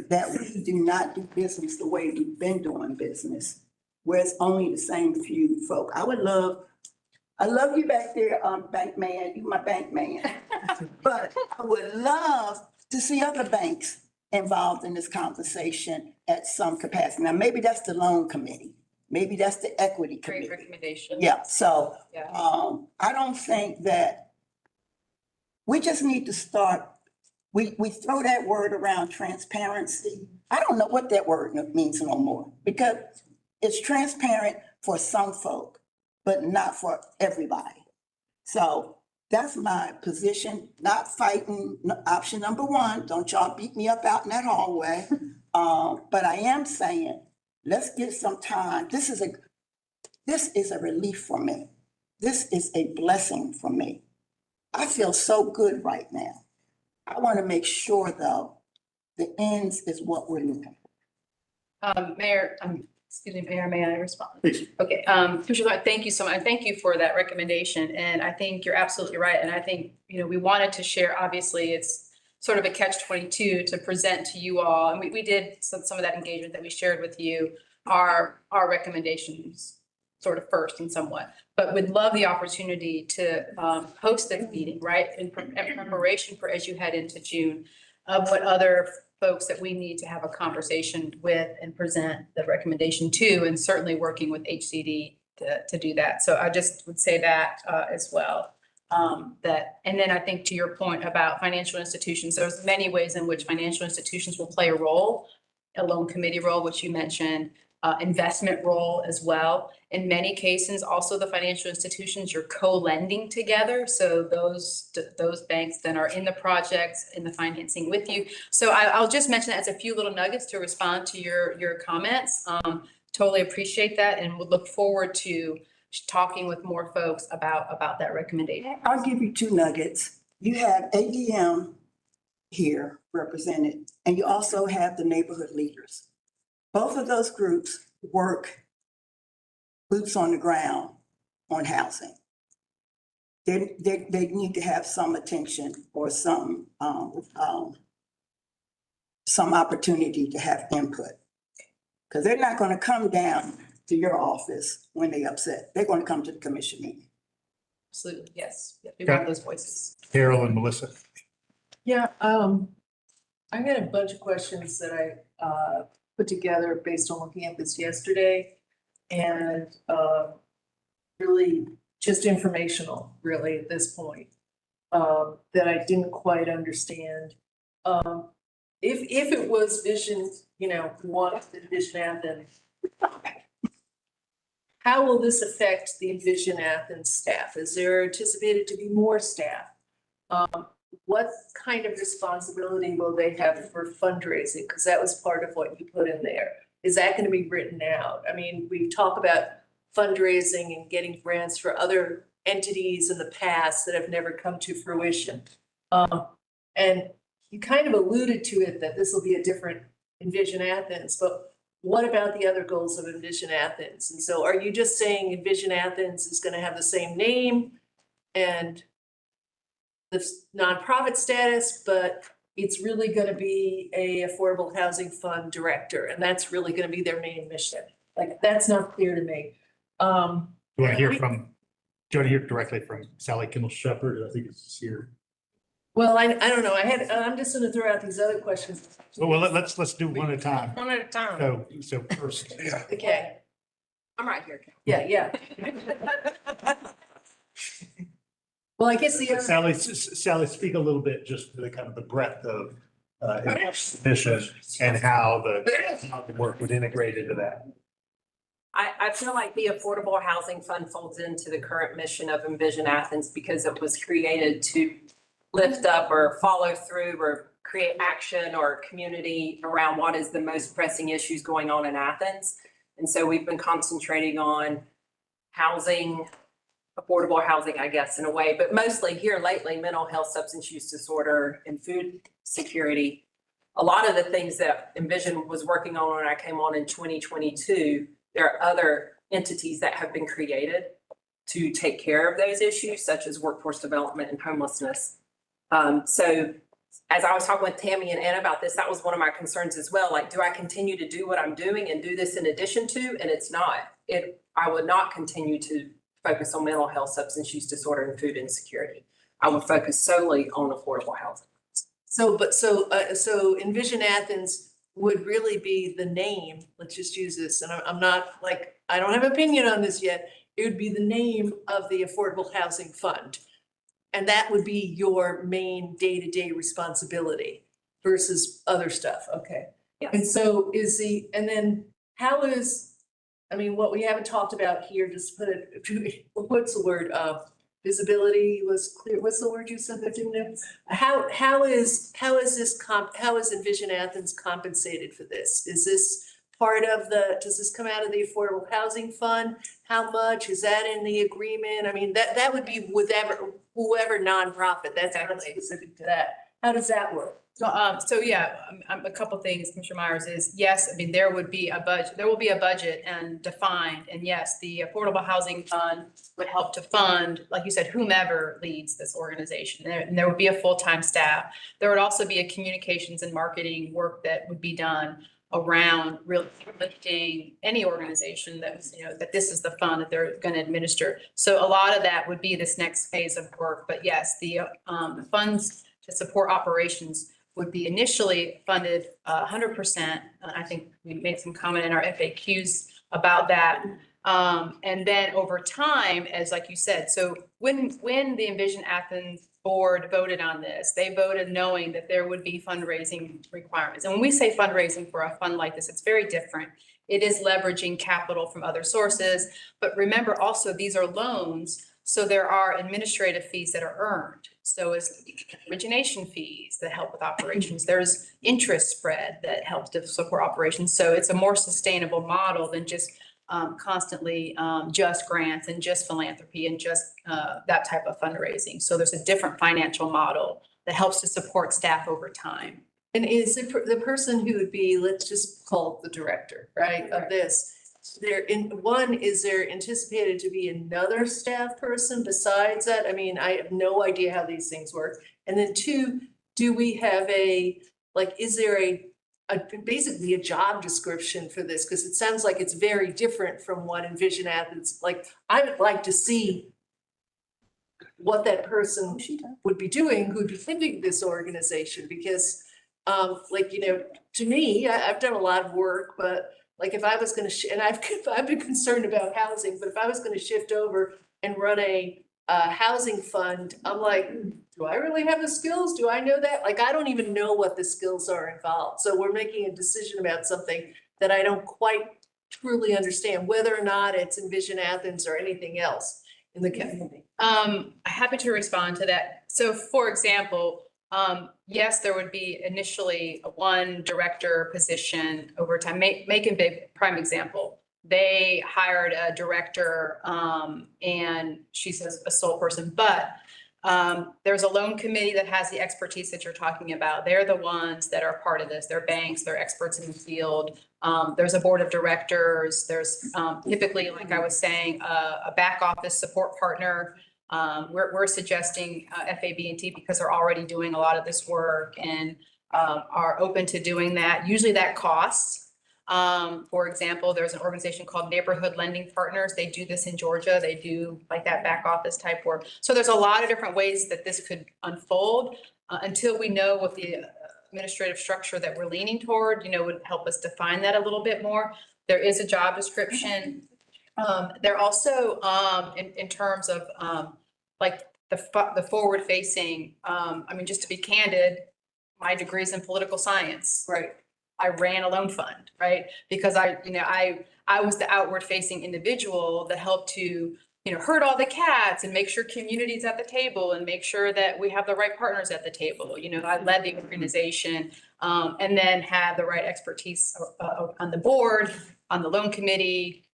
that we do not do business the way we've been doing business, where it's only the same few folk. I love you back there, bank man, you my bank man. But I would love to see other banks involved in this conversation at some capacity. Now, maybe that's the loan committee. Maybe that's the equity Great committee. recommendation. Yeah, so Yeah. I don't think that, we just need to start we throw that word around, transparency. I don't know what that word means no more, because it's transparent for some folk, but not for everybody. So that's my position, not fighting option number one. Don't y'all beat me up out in that hallway. But I am saying, let's get some time. This is a relief for me. This is a blessing for me. I feel so good right now. I want to make sure, though, the ends is what we're looking for. Mayor, excuse me, Mayor, may I respond? Please. Okay, Commissioner White, thank you so much. And thank you for that recommendation. And I think you're absolutely right. And I think, we wanted to share, obviously, it's sort of a catch-22 to present to you all. And we did some of that engagement that we shared with you, our recommendations sort of first and somewhat, but would love the opportunity to host a meeting, right? In preparation for as you head into June, of what other folks that we need to have a conversation with and present the recommendation to, and certainly working with HCD to do that. So I just would say that as well. And then I think to your point about financial institutions, there's many ways in which financial institutions will play a role, a loan committee role, which you mentioned, investment role as well. In many cases, also the financial institutions, you're co-lending together. So those banks then are in the projects, in the financing with you. So I'll just mention that as a few little nuggets to respond to your comments. Totally appreciate that, and would look forward to talking with more folks about that recommendation. I'll give you two nuggets. You have ADM here represented, and you also have the neighborhood leaders. Both of those groups work boots on the ground on housing. They need to have some attention or some opportunity to have input. Because they're not going to come down to your office when they're upset. They're going to come to the commission meeting. Absolutely, yes. We want those voices. Carol and Melissa. Yeah, I had a bunch of questions that I put together based on looking at this yesterday, and really just informational, really, at this point, that I didn't quite understand. If it was Vision, one, Vision Athens, how will this affect the Envision Athens staff? Is there anticipated to be more staff? What kind of responsibility will they have for fundraising? Because that was part of what you put in there. Is that going to be written out? I mean, we've talked about fundraising and getting grants for other entities in the past that have never come to fruition. And you kind of alluded to it, that this will be a different Envision Athens, but what about the other goals of Envision Athens? And so are you just saying Envision Athens is going to have the same name and the nonprofit status, but it's really going to be a affordable housing fund director, and that's really going to be their main mission? Like, that's not clear to me. Do you want to hear directly from Sally Kimmel Shepherd? I think it's here. Well, I don't know. I'm just going to throw out these other questions. Well, let's do one at a time. One at a time. So first, Yeah. Okay. I'm right here. Yeah. Well, I guess the other. Sally, speak a little bit just to the kind of the breadth of mission and how the work would integrate into that. I feel like the Affordable Housing Fund folds into the current mission of Envision Athens because it was created to lift up or follow through or create action or community around what is the most pressing issues going on in Athens. And so we've been concentrating on housing, affordable housing, I guess, in a way, but mostly here lately, mental health, substance use disorder, and food security. A lot of the things that Envision was working on when I came on in 2022, there are other entities that have been created to take care of those issues, such as workforce development and homelessness. So as I was talking with Tammy and Ann about this, that was one of my concerns as well. Like, do I continue to do what I'm doing and do this in addition to? And it's not. I would not continue to focus on mental health, substance use disorder, and food insecurity. I would focus solely on affordable housing. So Envision Athens would really be the name. Let's just use this. And I'm not like, I don't have an opinion on this yet. It would be the name of the Affordable Housing Fund. and that would be your main day-to-day responsibility versus other stuff, okay? And so and then how is, I mean, what we haven't talked about here, just put it, what's the word? Visibility was clear. What's the word you said that didn't know? How is Envision Athens compensated for this? Is this part of does this come out of the Affordable Housing Fund? How much? Is that in the agreement? I mean, that would be with whoever nonprofit, that's not specific to that. How does that work? So yeah, a couple things, Commissioner Myers, is yes, I mean, there will be a budget and defined, and yes, the Affordable Housing Fund would help to fund, like you said, whomever leads this organization, and there would be a full-time staff. There would also be a communications and marketing work that would be done around really lifting any organization that was, that this is the fund that they're going to administer. So a lot of that would be this next phase of work, but yes, the funds to support operations would be initially funded 100%. I think we made some comment in our FAQs about that. And then over time, as like you said, so when the Envision Athens board voted on this, they voted knowing that there would be fundraising requirements. And when we say fundraising for a fund like this, it's very different. It is leveraging capital from other sources. But remember also, these are loans. So there are administrative fees that are earned. So is origination fees that help with operations. There's interest spread that helps to support operations. So it's a more sustainable model than just constantly just grants and just philanthropy and just that type of fundraising. So there's a different financial model that helps to support staff over time. And is the person who would be, let's just call it the director, right, of this? Is there anticipated to be another staff person besides that? I mean, I have no idea how these things work. And then two, do we have is there basically a job description for this? Because it sounds like it's very different from what Envision Athens, I would like to see what that person would be doing, who'd be heading this organization, because to me, I've done a lot of work, but if I was going to, and I've been concerned about housing, but if I was going to shift over and run a housing fund, I'm like, do I really have the skills? Do I know that? I don't even know what the skills are involved. So we're making a decision about something that I don't quite truly understand, whether or not it's Envision Athens or anything else in the community. Happy to respond to that. So for example, yes, there would be initially one director position over time. Make a prime example. They hired a director and she's a sole person, but there's a loan committee that has the expertise that you're talking about. They're the ones that are part of this. They're banks, they're experts in the field. There's a board of directors. There's typically, like I was saying, a back office support partner. We're suggesting FAB&T because they're already doing a lot of this work and are open to doing that. Usually that costs. For example, there's an organization called Neighborhood Lending Partners. They do this in Georgia. They do that back office type work. So there's a lot of different ways that this could unfold until we know what the administrative structure that we're leaning toward, would help us define that a little bit more. There is a job description. There also, in terms of the forward facing, just to be candid, my degree is in political science. Right. I ran a loan fund, right? Because I was the outward facing individual that helped to, herd all the cats and make sure community's at the table and make sure that we have the right partners at the table. I led the organization and then had the right expertise on the board, on the loan committee,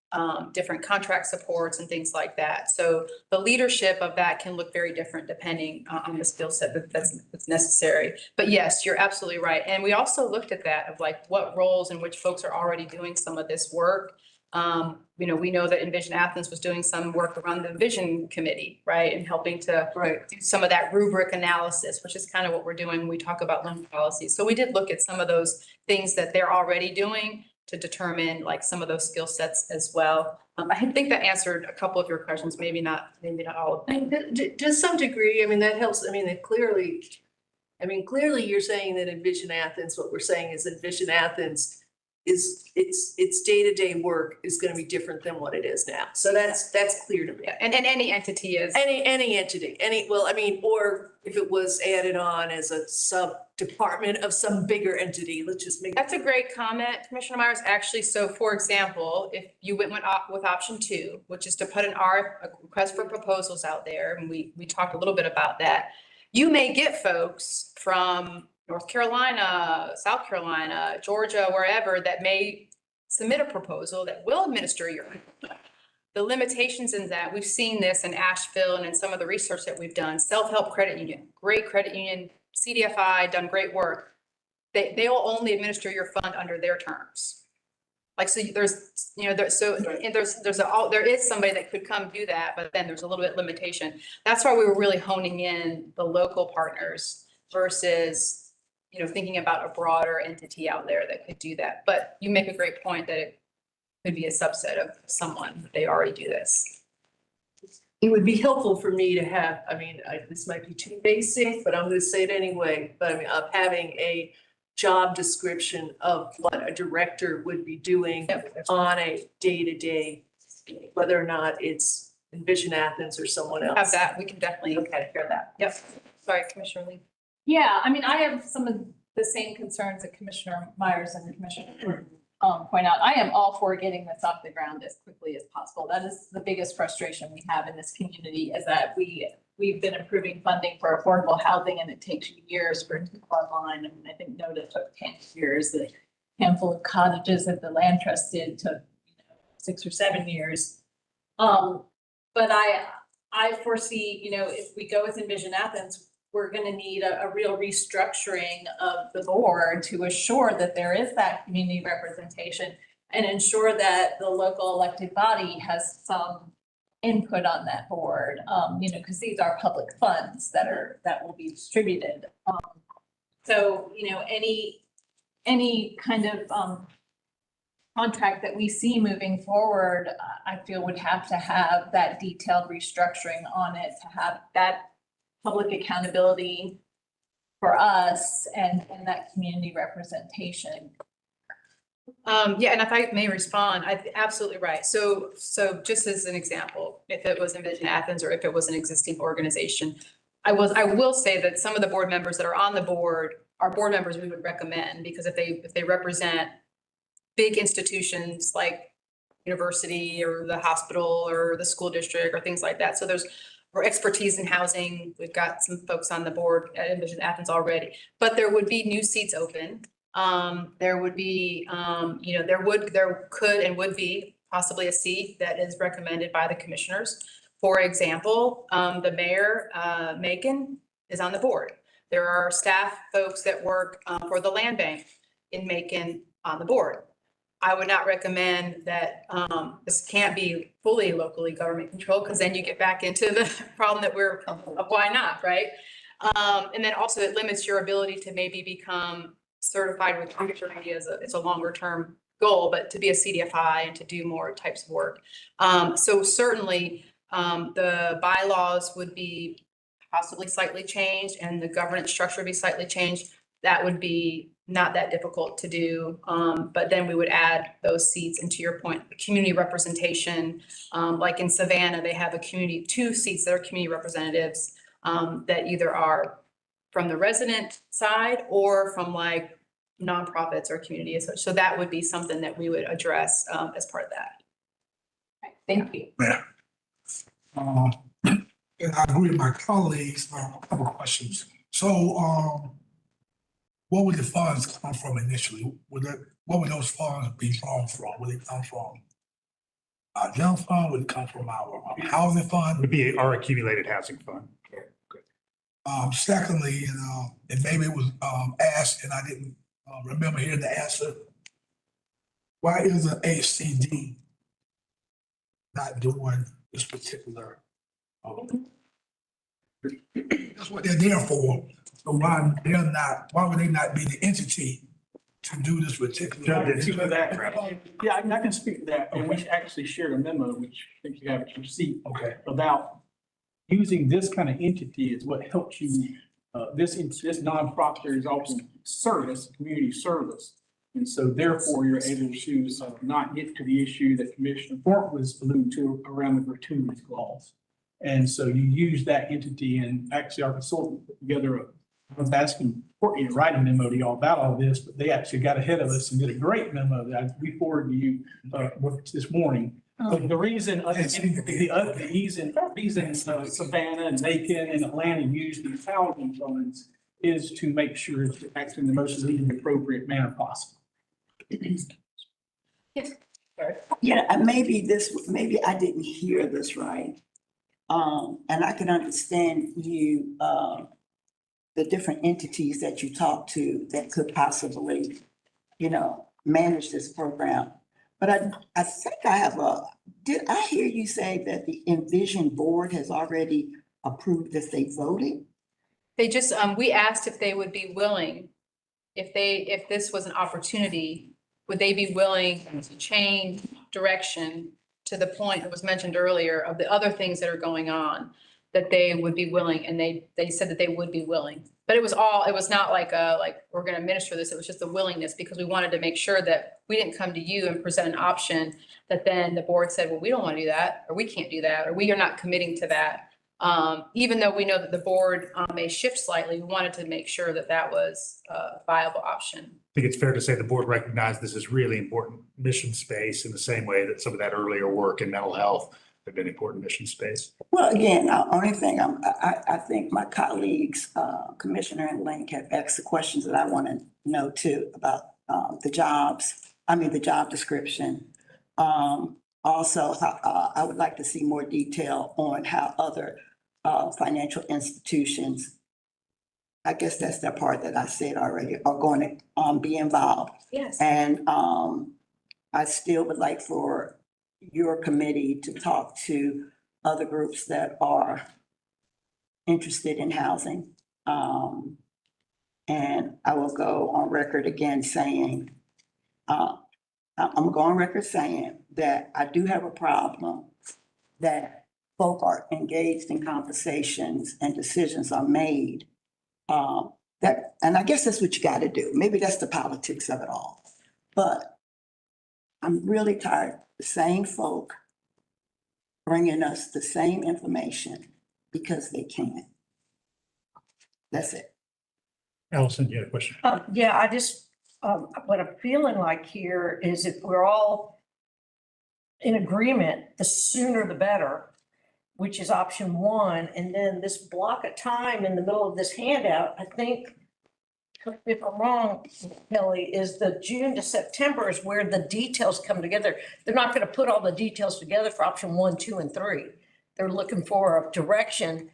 different contract supports and things like that. So the leadership of that can look very different depending on the skill set that's necessary. But yes, you're absolutely right. And we also looked at that of what roles in which folks are already doing some of this work. We know that Envision Athens was doing some work around the vision committee, right? And helping to do some of that rubric analysis, which is kind of what we're doing when we talk about loan policies. So we did look at some of those things that they're already doing to determine some of those skill sets as well. I think that answered a couple of your questions, maybe not all of them. To some degree, that helps. Clearly you're saying that Envision Athens, what we're saying is Envision Athens its day-to-day work is gonna be different than what it is now. So that's clear to me. Yeah, and any entity is. Any entity, well, I mean, or if it was added on as a sub-department of some bigger entity, let's just make. That's a great comment, Commissioner Myers. Actually, so for example, if you went with option 2, which is to put a request for proposals out there, and we talked a little bit about that, you may get folks from North Carolina, South Carolina, Georgia, wherever, that may submit a proposal that will administer your. The limitations in that, we've seen this in Asheville and in some of the research that we've done, self-help credit union, great credit union, CDFI, done great work. They will only administer your fund under their terms. Like, so there's, you know, there is somebody that could come do that, but then there's a little bit limitation. That's why we were really honing in the local partners versus, you know, thinking about a broader entity out there that could do that. But you make a great point that it could be a subset of someone, they already do this. It would be helpful for me to have, I mean, this might be too basic, but I'm gonna say it anyway, but I mean, of having a job description of what a director would be doing on a day-to-day, whether or not it's Envision Athens or someone else. Have that, we can definitely hear that. Yep. Sorry, Commissioner Lee. Yeah, I mean, I have some of the same concerns that Commissioner Myers and Commissioner Gordon point out. I am all for getting this off the ground as quickly as possible. That is the biggest frustration we have in this community, is that we've been approving funding for affordable housing and it takes years for it to come online. I mean, I think NODA took 10 years. The handful of cottages that the land trust did took 6 or 7 years. But I foresee, if we go with Envision Athens, we're going to need a real restructuring of the board to assure that there is that community representation and ensure that the local elected body has some input on that board, because these are public funds that will be distributed. So, any kind of contract that we see moving forward, I feel would have to have that detailed restructuring on it, to have that public accountability for us and that community representation. Yeah, and if I may respond, absolutely right. So just as an example, if it was Envision Athens or if it was an existing organization, I will say that some of the board members that are on the board are board members we would recommend, because if they represent big institutions like university or the hospital or the school district or things like that. So there's expertise in housing. We've got some folks on the board at Envision Athens already, but there would be new seats open. There would be, there could and would be possibly a seat that is recommended by the commissioners. For example, the mayor, Macon, is on the board. There are staff folks that work for the land bank in Macon on the board. I would not recommend that this can't be fully locally government controlled, because then you get back into the problem that we're, why not, right? And then also it limits your ability to maybe become certified with Adjourn as it's a longer term goal, but to be a CDFI and to do more types of work. So certainly the bylaws would be possibly slightly changed and the governance structure would be slightly changed. That would be not that difficult to do, but then we would add those seats, and to your point, community representation. Like in Savannah, they have 2 seats that are community representatives that either are from the resident side or from like nonprofits or community. So that would be something that we would address as part of that. Thank you. Yeah. And I agree with my colleagues, a couple of questions. So, what would the funds come from initially? What would those funds be drawn from? Would it come from our general fund? Would it come from our housing fund? Would be our accumulated housing fund. Secondly, and maybe it was asked and I didn't remember hearing the answer. Why is the HCD not doing this particular? That's what they're there for. So why would they not be the entity to do this particular? Yeah, I can speak to that. And we actually shared a memo, which I think you have at your seat. Okay. About using this kind of entity is what helps you. This nonprofit is often service, community service. And so therefore, you're able to not get to the issue that Commissioner Thorpe was alluding to around the gratuity clause. And so you use that entity, and actually our consultant put together I was asking Courtney to write a memo to y'all about all this, but they actually got ahead of us and did a great memo that we forwarded to you this morning. But the reason, the reason Savannah and Macon and Atlanta use these housing funds is to make sure it's acting in the most legally appropriate manner possible. Yeah, maybe I didn't hear this right. And I can understand you, the different entities that you talk to that could possibly, manage this program. But I think did I hear you say that the Envision board has already approved this, they voted? They just, we asked if they would be willing, if this was an opportunity, would they be willing to change direction to the point that was mentioned earlier of the other things that are going on, that they would be willing, and they said that they would be willing. But it was not like we're gonna administer this, it was just a willingness, because we wanted to make sure that we didn't come to you and present an option that then the board said, well, we don't want to do that, or we can't do that, or we are not committing to that. Even though we know that the board may shift slightly, we wanted to make sure that that was a viable option. I think it's fair to say the board recognized this is really important mission space in the same way that some of that earlier work in mental health have been important mission space. Well, again, the only thing I think my colleagues, Commissioner and Link, have asked the questions that I want to know too about the job description. Also, I would like to see more detail on how other financial institutions, I guess that's the part that I said already, are going to be involved. Yes. And I still would like for your committee to talk to other groups that are interested in housing. And I will go on record again saying, I'm going on record saying that I do have a problem that folk are engaged in conversations and decisions are made. And I guess that's what you got to do. Maybe that's the politics of it all. But I'm really tired of the same folk bringing us the same information because they can. That's it. Allison, you had a question? Yeah, I just, what I'm feeling like here is if we're all in agreement, the sooner the better, which is option one. And then this block of time in the middle of this handout, I think, if I'm wrong, Kelly, is the June to September is where the details come together. They're not going to put all the details together for option 1, 2, and 3. They're looking for a direction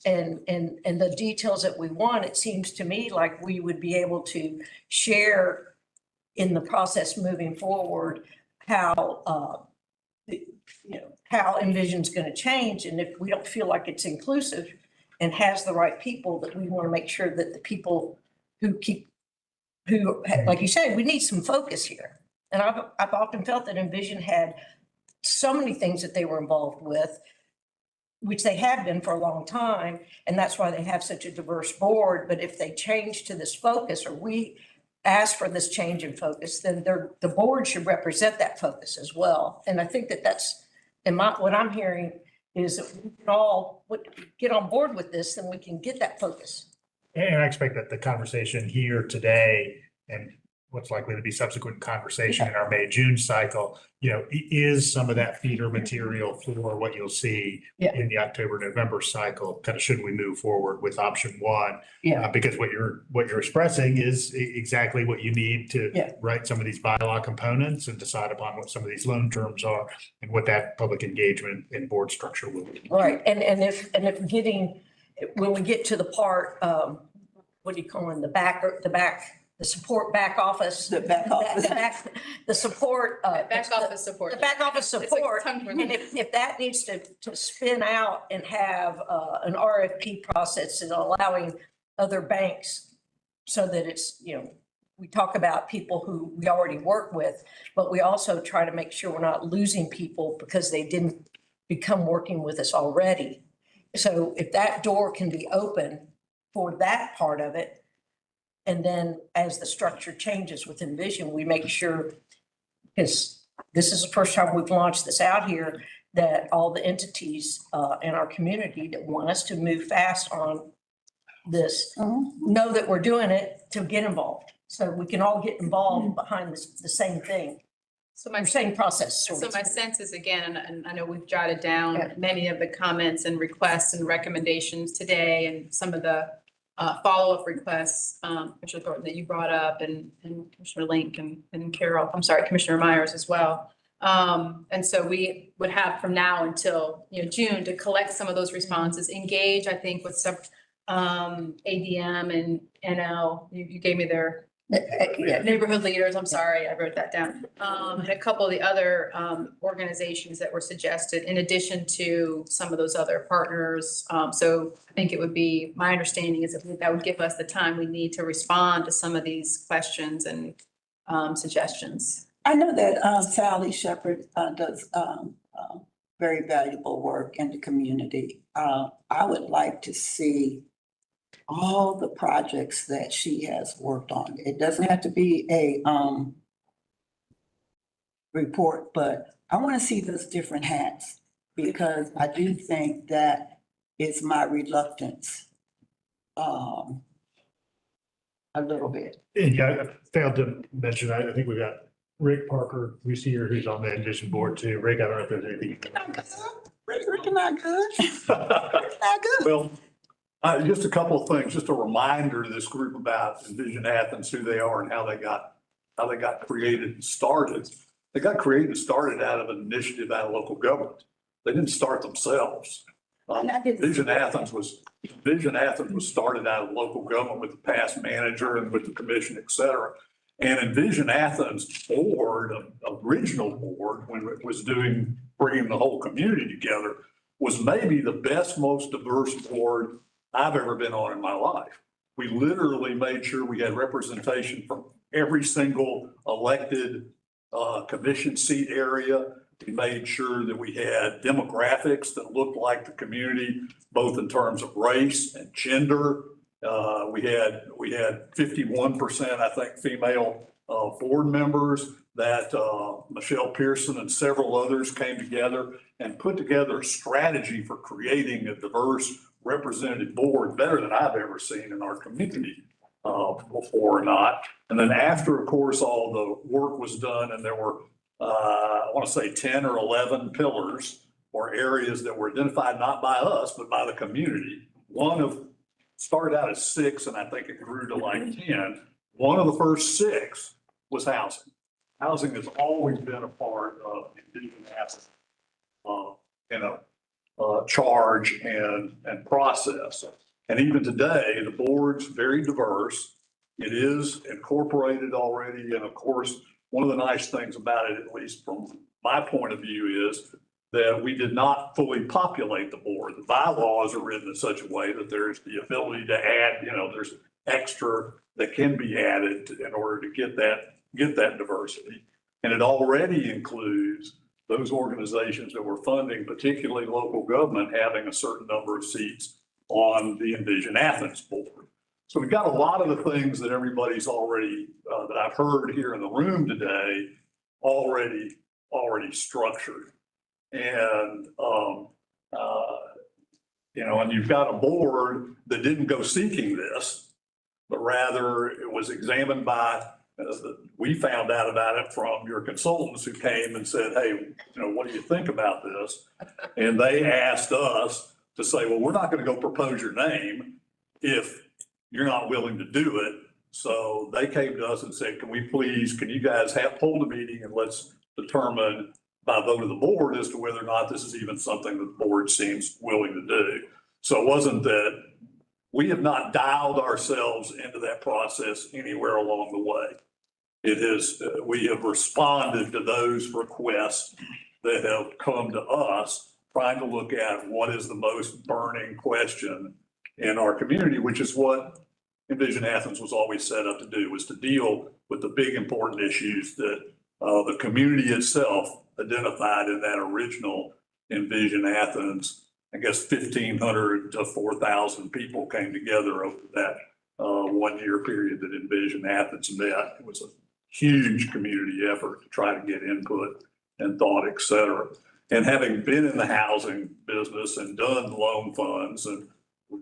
and the details that we want. It seems to me like we would be able to share in the process moving forward how how Envision's going to change. And if we don't feel like it's inclusive and has the right people, that we want to make sure that the people who like you said, we need some focus here. And I've often felt that Envision had so many things that they were involved with, which they have been for a long time. And that's why they have such a diverse board. But if they change to this focus, or we ask for this change in focus, then the board should represent that focus as well. And I think that that's, what I'm hearing is that we can all get on board with this, then we can get that focus. And I expect that the conversation here today and what's likely to be subsequent conversation in our May-June cycle, is some of that feeder material for what you'll see in the October-November cycle. Kind of should we move forward with option one? Because what you're expressing is exactly what you need to write some of these bylaw components and decide upon what some of these loan terms are and what that public engagement and board structure will be. Right. And if when we get to the part, what do you call it, the support back office. The back office. The support. Back office support. The back office support. It's like And if that needs to spin out and have an RFP process and allowing other banks so that it's, we talk about people who we already work with, but we also try to make sure we're not losing people because they didn't become working with us already. So if that door can be open for that part of it, And then as the structure changes with Envision, we make sure, because this is the first time we've launched this out here, that all the entities in our community that want us to move fast on this know that we're doing it to get involved. So we can all get involved behind the same thing, So my same process. So my sense is, again, and I know we've jotted down many of the comments and requests and recommendations today and some of the follow-up requests, Commissioner Thornton, that you brought up, and Commissioner Link and Carol, I'm sorry, Commissioner Myers as well. And so we would have from now until, June to collect some of those responses, engage, I think, with some ADM and NL, you gave me their neighborhood leaders, I'm sorry, I wrote that down. And a couple of the other organizations that were suggested in addition to some of those other partners. So I think it would be, my understanding is that would give us the time we need to respond to some of these questions and suggestions. I know that Sally Shepherd does very valuable work in the community. I would like to see all the projects that she has worked on. It doesn't have to be a report, but I want to see those different hats, because I do think that is my reluctance a little bit. And yeah, I failed to mention, I think we've got Rick Parker, who's here, who's on the Envision board too. Rick, I don't know if there's anything. Rick not good. Not good. Well, just a couple of things, just a reminder to this group about Envision Athens, who they are and how they got created and started. They got created and started out of an initiative out of local government. They didn't start themselves. Envision Athens was started out of local government with the past manager and with the commission, et cetera. And Envision Athens board, original board, when it was bringing the whole community together, was maybe the best, most diverse board I've ever been on in my life. We literally made sure we had representation from every single elected commission seat area. We made sure that we had demographics that looked like the community, both in terms of race and gender. We had 51%, I think, female board members. That Michelle Pearson and several others came together and put together a strategy for creating a diverse representative board, better than I've ever seen in our community before or not. And then after, of course, all the work was done, and there were, I want to say 10 or 11 pillars or areas that were identified not by us, but by the community. Started out as 6, and I think it grew to like 10. One of the first 6 was housing. Housing has always been a part of Envision Athens, charge and process. And even today, the board's very diverse. It is incorporated already. And of course, one of the nice things about it, at least from my point of view, is that we did not fully populate the board. The bylaws are written in such a way that there's the ability to add, there's extra that can be added in order to get that diversity. And it already includes those organizations that were funding, particularly local government, having a certain number of seats on the Envision Athens board. So we've got a lot of the things that everybody's already, that I've heard here in the room today, already structured. And, and you've got a board that didn't go seeking this, but rather it was examined by, we found out about it from your consultants who came and said, hey, what do you think about this? And they asked us to say, well, we're not going to go propose your name if you're not willing to do it. So they came to us and said, can you guys hold a meeting and let's determine by vote of the board as to whether or not this is even something that the board seems willing to do. So it wasn't that we have not dialed ourselves into that process anywhere along the way. It is, we have responded to those requests that have come to us, trying to look at what is the most burning question in our community, which is what Envision Athens was always set up to do, was to deal with the big important issues that the community itself identified in that original Envision Athens. I guess 1,500 to 4,000 people came together over one-year period that Envision Athens met. It was a huge community effort to try to get input and thought, et cetera. And having been in the housing business and done loan funds and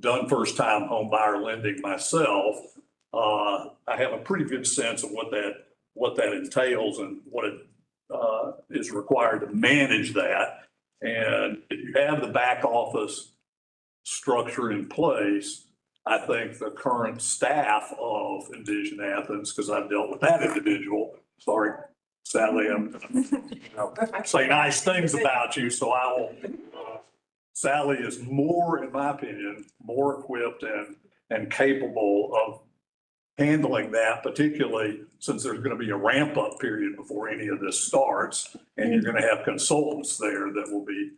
done first-time home buyer lending myself, I have a pretty good sense of what that entails and what it is required to manage that. And if you have the back office structure in place, I think the current staff of Envision Athens, because I've dealt with that individual, sorry, Sally, I'm say nice things about you, so I will. Sally is more, in my opinion, more equipped and capable of handling that, particularly since there's going to be a ramp up period before any of this starts, and you're going to have consultants there that will be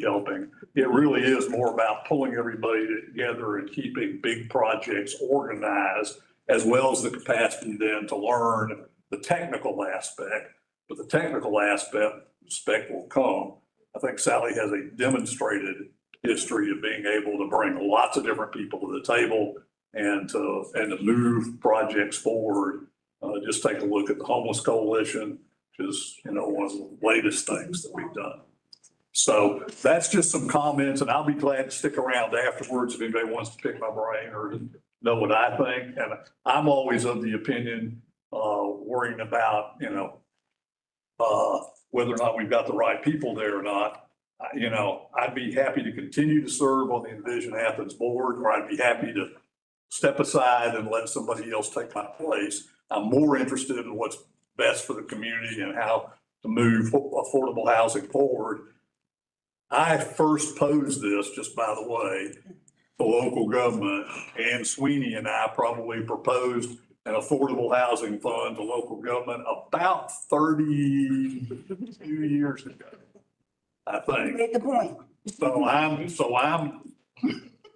helping. It really is more about pulling everybody together and keeping big projects organized, as well as the capacity then to learn the technical aspect. But the technical aspect will come. I think Sally has a demonstrated history of being able to bring lots of different people to the table and to move projects forward. Just take a look at the Homeless Coalition, which is, one of the latest things that we've done. So that's just some comments, and I'll be glad to stick around afterwards if anybody wants to pick my brain or know what I think. And I'm always of the opinion, worrying about, whether or not we've got the right people there or not. I'd be happy to continue to serve on the Envision Athens board, or I'd be happy to step aside and let somebody else take my place. I'm more interested in what's best for the community and how to move affordable housing forward. I first posed this, just by the way, to local government, and Sweeney and I probably proposed an affordable housing fund to local government about 32 years ago, I think. Made the point. So I'm,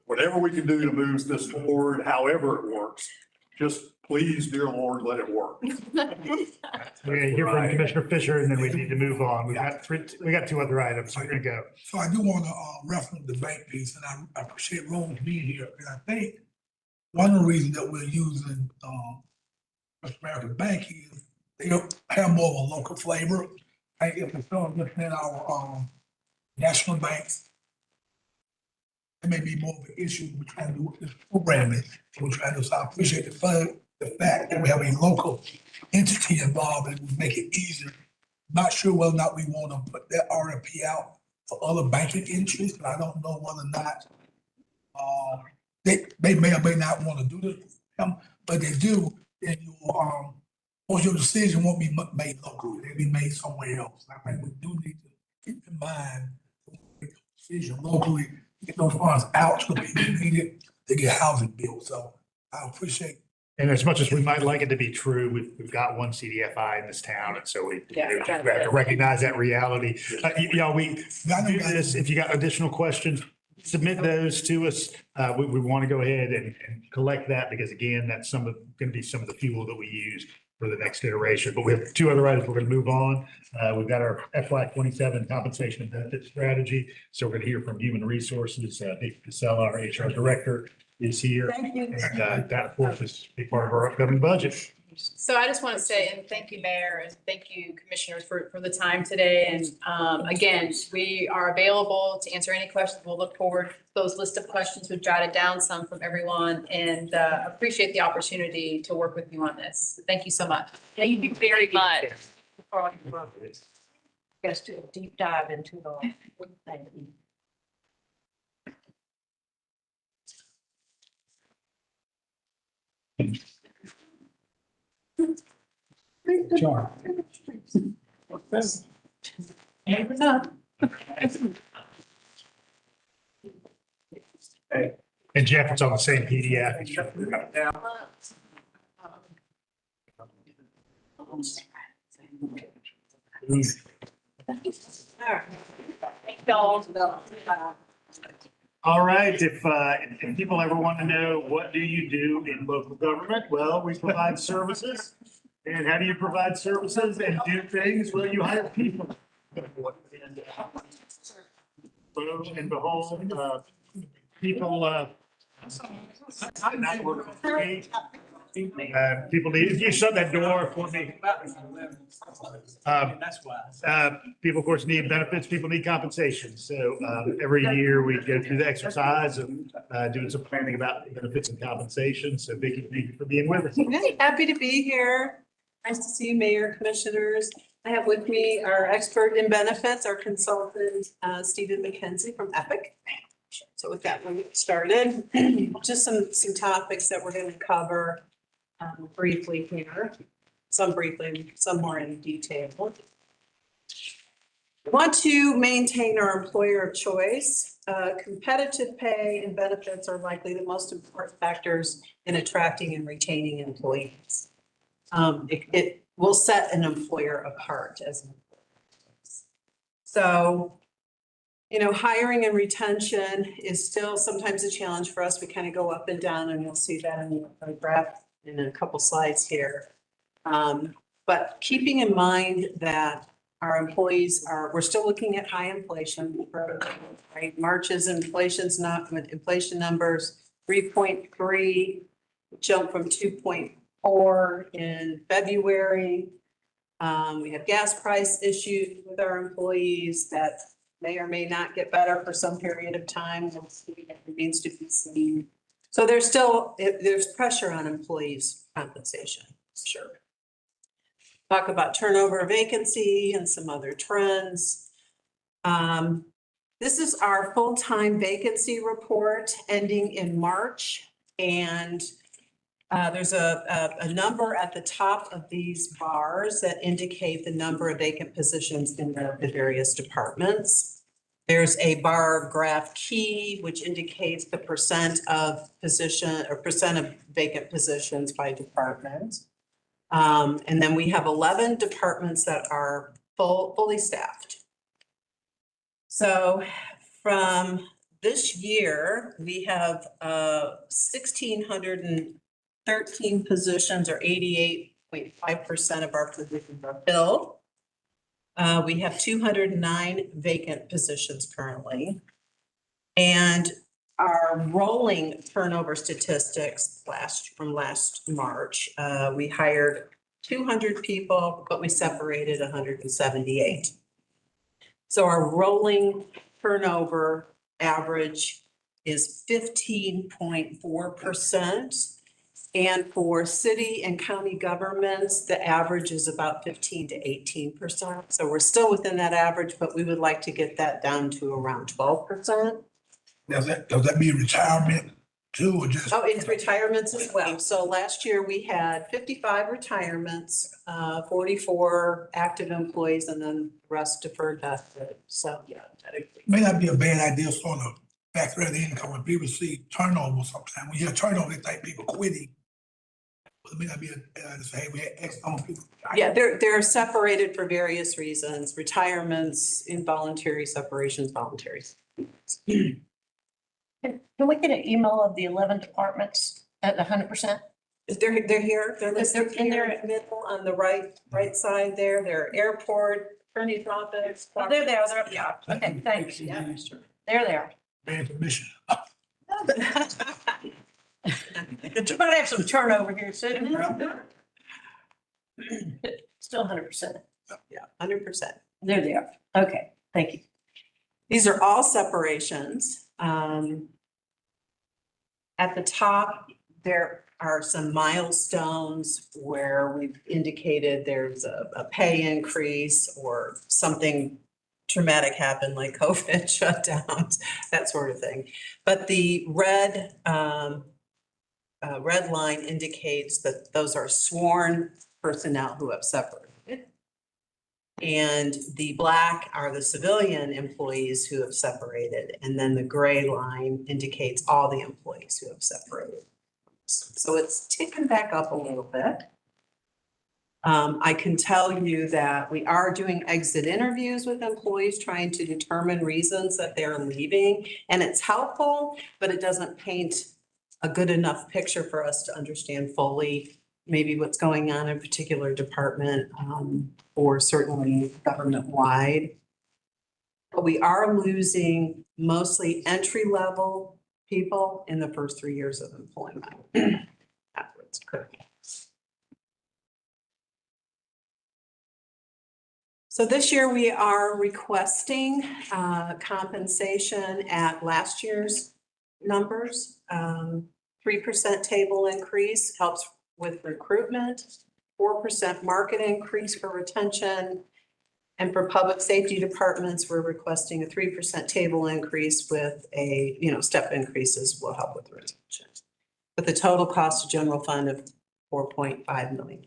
whatever we can do to move this forward, however it works, just please, dear Lord, let it work. We're going to hear from Commissioner Fisher, and then we need to move on. We got two other items. We're going to go. So I do want to reference the bank piece, and I appreciate Rose being here. And I think one of the reasons that we're using First American Bank is they have more of a local flavor. I think if we start looking at our national banks, it may be more of an issue we're trying to do with this programming. We're trying to, so I appreciate the fact that we have a local entity involved and we make it easier. Not sure whether or not we want to put that RFP out for other banking interests, but I don't know whether or not they may or may not want to do this, but they do, then your decision won't be made locally, it'll be made somewhere else. I think we do need to keep in mind the decision locally, get those funds out to the people who need it to get housing built. So I appreciate. And as much as we might like it to be true, we've got one CDFI in this town, and so we have to recognize that reality. We do this. If you got additional questions, submit those to us. We want to go ahead and collect that, because again, that's going to be some of the fuel that we use for the next iteration. But we have two other items we're going to move on. We've got our FY 27 compensation and benefit strategy. So we're going to hear from Human Resources. Vicki, Casella, our HR director, is here. Thank you. And that, of course, is a big part of our upcoming budget. So I just want to say, and thank you, Mayor, and thank you, Commissioners, for the time today. And again, we are available to answer any questions. We'll look forward to those list of questions. We've jotted down some from everyone, and appreciate the opportunity to work with you on this. Thank you so much. Thank you very much. Guess to a deep dive into the. Thank you. Sure. And Jeff, it's on the same PDF. All right, if people ever want to know, what do you do in local government? Well, we provide services. And how do you provide services and do things? Well, you hire people. Lo and behold, people People need, if you shut that door for me. That's why. People, of course, need benefits. People need compensation. So every year we go through the exercise of doing some planning about benefits and compensation. So Vicki, thank you for being with us. Hey, happy to be here. Nice to see you, Mayor, Commissioners. I have with me our expert in benefits, our consultant, Stephen McKenzie from Epic. So with that, we'll get started. Just some topics that we're going to cover briefly here. Some briefly, some more in detail. We want to maintain our employer of choice. Competitive pay and benefits are likely the most important factors in attracting and retaining employees. It will set an employer apart as an employer. So, you know, hiring and retention is still sometimes a challenge for us. We kind of go up and down, and you'll see that in the graph in a couple slides here. But keeping in mind that our employees we're still looking at high inflation, right? March's inflation's not with inflation numbers, 3.3, jumped from 2.4 in February. We have gas price issues with our employees that may or may not get better for some period of time. It remains to be seen. So there's pressure on employees' compensation, sure. Talk about turnover, vacancy, and some other trends. This is our full-time vacancy report ending in March. And there's a number at the top of these bars that indicate the number of vacant positions in the various departments. There's a bar graph key, which indicates the percent of vacant positions by department. And then we have 11 departments that are fully staffed. So from this year, we have 1,613 positions, or 88.5% of our positions are filled. We have 209 vacant positions currently. And our rolling turnover statistics from last March, we hired 200 people, but we separated 178. So our rolling turnover average is 15.4%. And for city and county governments, the average is about 15 to 18%. So we're still within that average, but we would like to get that down to around 12%. Does that mean retirement too, or just? Oh, it's retirements as well. So last year we had 55 retirements, 44 active employees, and then the rest deferred vested. So, yeah. May not be a bad idea, sort of factor that in, because when people see turnover sometimes, when you hear turnover, they think people quitting. But it may not be to say, hey, we had X on people. Yeah, they're separated for various reasons, retirements, involuntary separations, voluntary. Can we get an email of the 11 departments at 100%? They're here, they're listed in there. in the middle on the right side there. They're airport, attorney's office. Oh, there they are. They're up top. Okay, thanks. Yeah, sure. There they are. Man, permission. You might have some turnover here soon. Still 100%. Yeah, 100%. There they are. Okay, thank you. These are all separations. At the top, there are some milestones where we've indicated there's a pay increase or something traumatic happened, like COVID shutdowns, that sort of thing. But the red line indicates that those are sworn personnel who have separated. And the black are the civilian employees who have separated. And then the gray line indicates all the employees who have separated. So it's ticking back up a little bit. I can tell you that we are doing exit interviews with employees, trying to determine reasons that they're leaving. And it's helpful, but it doesn't paint a good enough picture for us to understand fully maybe what's going on in a particular department, or certainly government-wide. But we are losing mostly entry-level people in the first 3 years of employment. Afterwards, correct. So this year we are requesting compensation at last year's numbers. 3% table increase helps with recruitment, 4% market increase for retention. And for public safety departments, we're requesting a 3% table increase with a, step increases will help with retention. With the total cost of general fund of $4.5 million.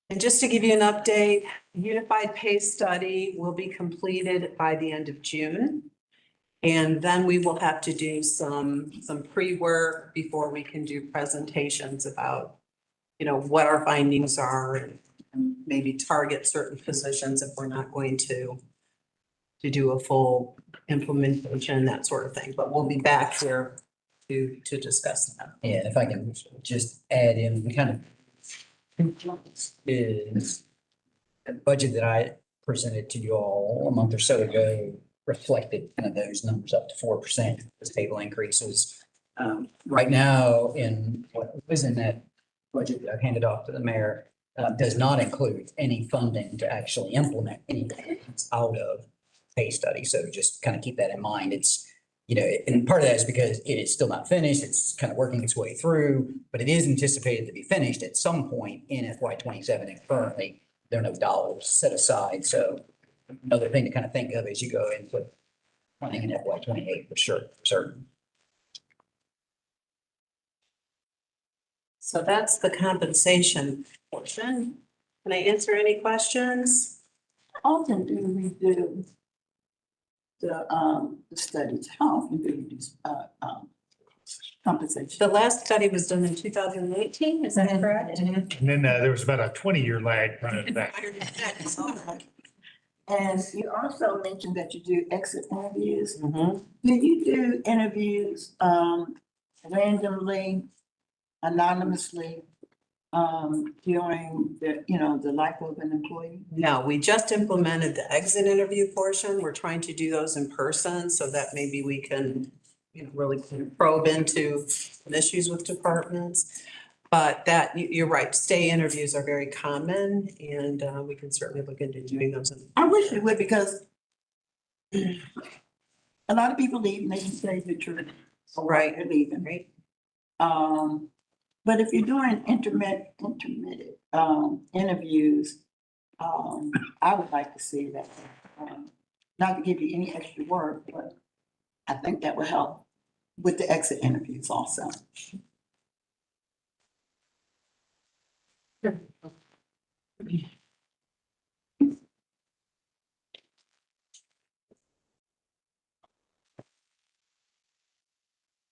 And just to give you an update, unified pay study will be completed by the end of June. And then we will have to do some pre-work before we can do presentations about, what our findings are and maybe target certain positions if we're not going to do a full implementation, that sort of thing. But we'll be back here to discuss that. Yeah, if I can just add in, kind of is the budget that I presented to you all a month or so ago reflected kind of those numbers up to 4%, the table increases. Right now, in what was in that budget that I've handed off to the mayor, does not include any funding to actually implement anything out of pay study. So just kind of keep that in mind. It's, and part of that is because it is still not finished. It's kind of working its way through, but it is anticipated to be finished at some point in FY27. And currently there are no dollars set aside. So another thing to kind of think of as you go into planning in FY28 for sure, for certain. So that's the compensation portion. Can I answer any questions? Often do we do the studies? How often do we do compensation? The last study was done in 2018, is that correct? And then there was about a 20-year lag prior to that. And you also mentioned that you do exit interviews. Mhm. Do you do interviews randomly, anonymously, during the life of an employee? No, we just implemented the exit interview portion. We're trying to do those in person so that maybe we can, really probe into some issues with departments. But you're right, stay interviews are very common and we can certainly look into doing those. I wish we would, because a lot of people leave and they say the truth. Right. They're leaving. Right. But if you're doing intermittent interviews, I would like to see that. Not to give you any extra work, but I think that would help with the exit interviews also.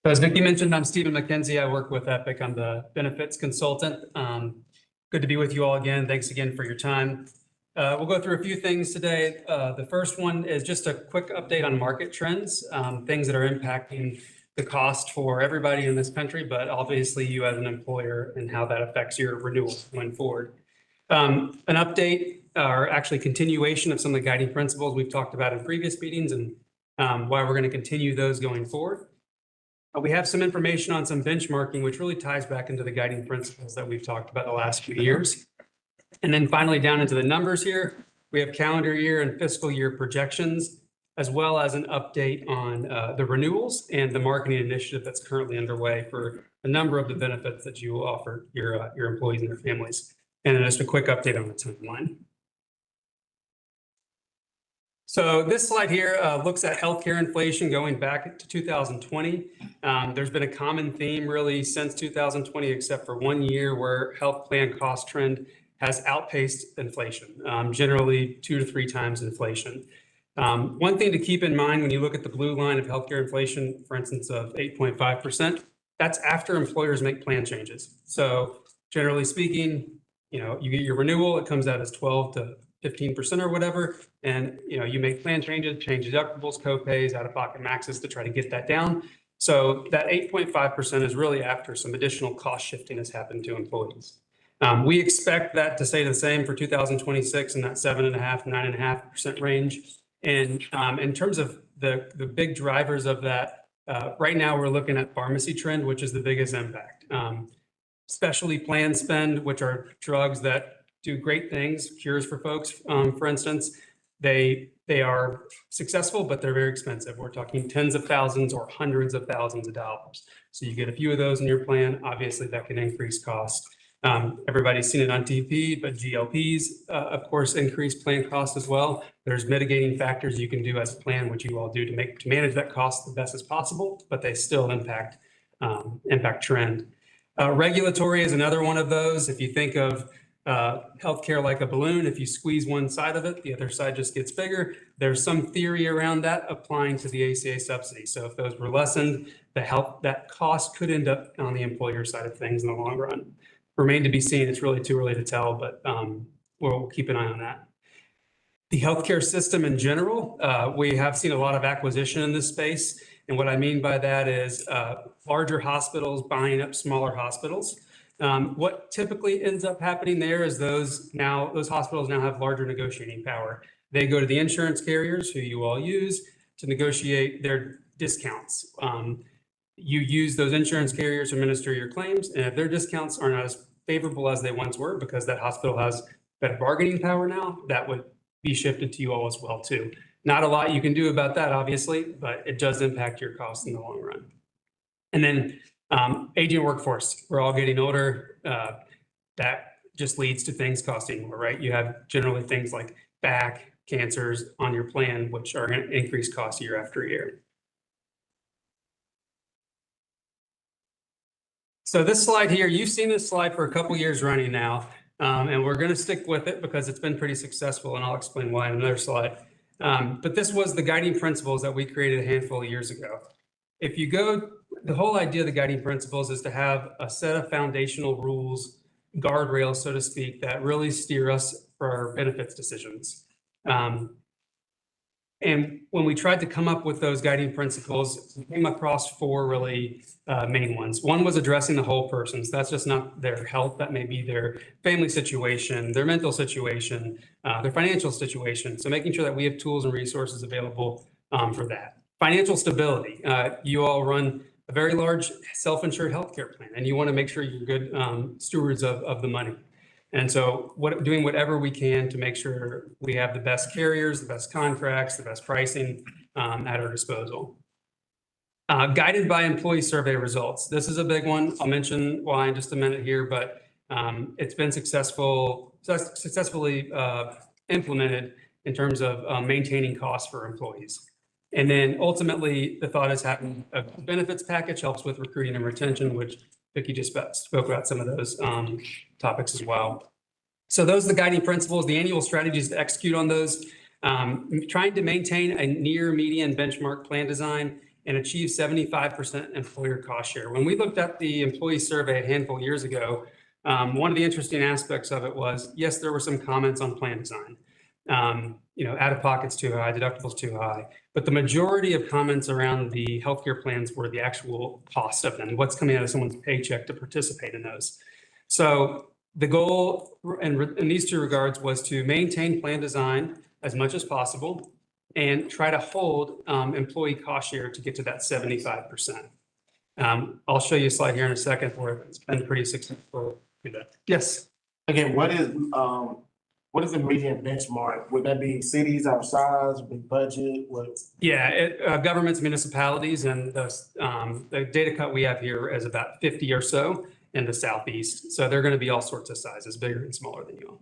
As Vicki mentioned, I'm Stephen McKenzie. I work with Epic. I'm the benefits consultant. Good to be with you all again. Thanks again for your time. We'll go through a few things today. The first one is just a quick update on market trends, things that are impacting the cost for everybody in this country, but obviously you as an employer and how that affects your renewal going forward. An update, or actually continuation of some of the guiding principles we've talked about in previous meetings and why we're going to continue those going forward. We have some information on some benchmarking, which really ties back into the guiding principles that we've talked about the last few years. And then finally, down into the numbers here, we have calendar year and fiscal year projections, as well as an update on the renewals and the marketing initiative that's currently underway for a number of the benefits that you will offer your employees and their families. And then just a quick update on the timeline. So this slide here looks at healthcare inflation going back to 2020. There's been a common theme really since 2020, except for 1 year where health plan cost trend has outpaced inflation, generally 2 to 3 times inflation. One thing to keep in mind when you look at the blue line of healthcare inflation, for instance, of 8.5%, that's after employers make plan changes. So generally speaking, you get your renewal, it comes out as 12 to 15% or whatever. And, you make plan changes, change deductibles, co-pays, out-of-pocket maxes to try to get that down. So that 8.5% is really after some additional cost shifting has happened to employees. We expect that to stay the same for 2026 in that 7.5%, 9.5% range. And in terms of the big drivers of that, right now we're looking at pharmacy trend, which is the biggest impact. Specialty plan spend, which are drugs that do great things, cures for folks, for instance, they are successful, but they're very expensive. We're talking tens of thousands or hundreds of thousands of dollars. So you get a few of those in your plan, obviously that can increase cost. Everybody's seen it on TV, but GLPs, of course, increase plan costs as well. There's mitigating factors you can do as a plan, which you all do to manage that cost the best as possible, but they still impact trend. Regulatory is another one of those. If you think of healthcare like a balloon, if you squeeze one side of it, the other side just gets bigger. There's some theory around that applying to the ACA subsidy. So if those were lessened, that cost could end up on the employer side of things in the long run. Remain to be seen. It's really too early to tell, but we'll keep an eye on that. The healthcare system in general, we have seen a lot of acquisition in this space. And what I mean by that is larger hospitals buying up smaller hospitals. What typically ends up happening there is those hospitals now have larger negotiating power. They go to the insurance carriers, who you all use, to negotiate their discounts. You use those insurance carriers to administer your claims, and if their discounts are not as favorable as they once were because that hospital has better bargaining power now, that would be shifted to you all as well too. Not a lot you can do about that, obviously, but it does impact your costs in the long run. And then aging workforce. We're all getting older. That just leads to things costing more, right? You have generally things like back cancers on your plan, which are going to increase costs year after year. So this slide here, you've seen this slide for a couple years running now, and we're going to stick with it because it's been pretty successful, and I'll explain why in another slide. But this was the guiding principles that we created a handful of years ago. If you go, the whole idea of the guiding principles is to have a set of foundational rules, guardrails, so to speak, that really steer us for our benefits decisions. And when we tried to come up with those guiding principles, we came across four really main ones. One was addressing the whole person. So that's just not their health, that may be their family situation, their mental situation, their financial situation. So making sure that we have tools and resources available for that. Financial stability. You all run a very large self-insured healthcare plan, and you want to make sure you're good stewards of the money. And so doing whatever we can to make sure we have the best carriers, the best contracts, the best pricing at our disposal. Guided by employee survey results. This is a big one. I'll mention why in just a minute here, but it's been successfully implemented in terms of maintaining costs for employees. And then ultimately, the thought is having a benefits package helps with recruiting and retention, which Vicki just spoke about some of those topics as well. So those are the guiding principles, the annual strategies to execute on those, trying to maintain a near median benchmark plan design and achieve 75% employer cost share. When we looked at the employee survey a handful of years ago, one of the interesting aspects of it was, yes, there were some comments on plan design. Out of pocket's too high, deductibles too high. But the majority of comments around the healthcare plans were the actual cost of them, what's coming out of someone's paycheck to participate in those. So the goal in these two regards was to maintain plan design as much as possible and try to hold employee cost share to get to that 75%. I'll show you a slide here in a second where it's been pretty successful. Yes. Again, what is the median benchmark? Would that be cities our size, big budget? Yeah, governments, municipalities, and the data cut we have here is about 50 or so in the Southeast. So they're going to be all sorts of sizes, bigger and smaller than you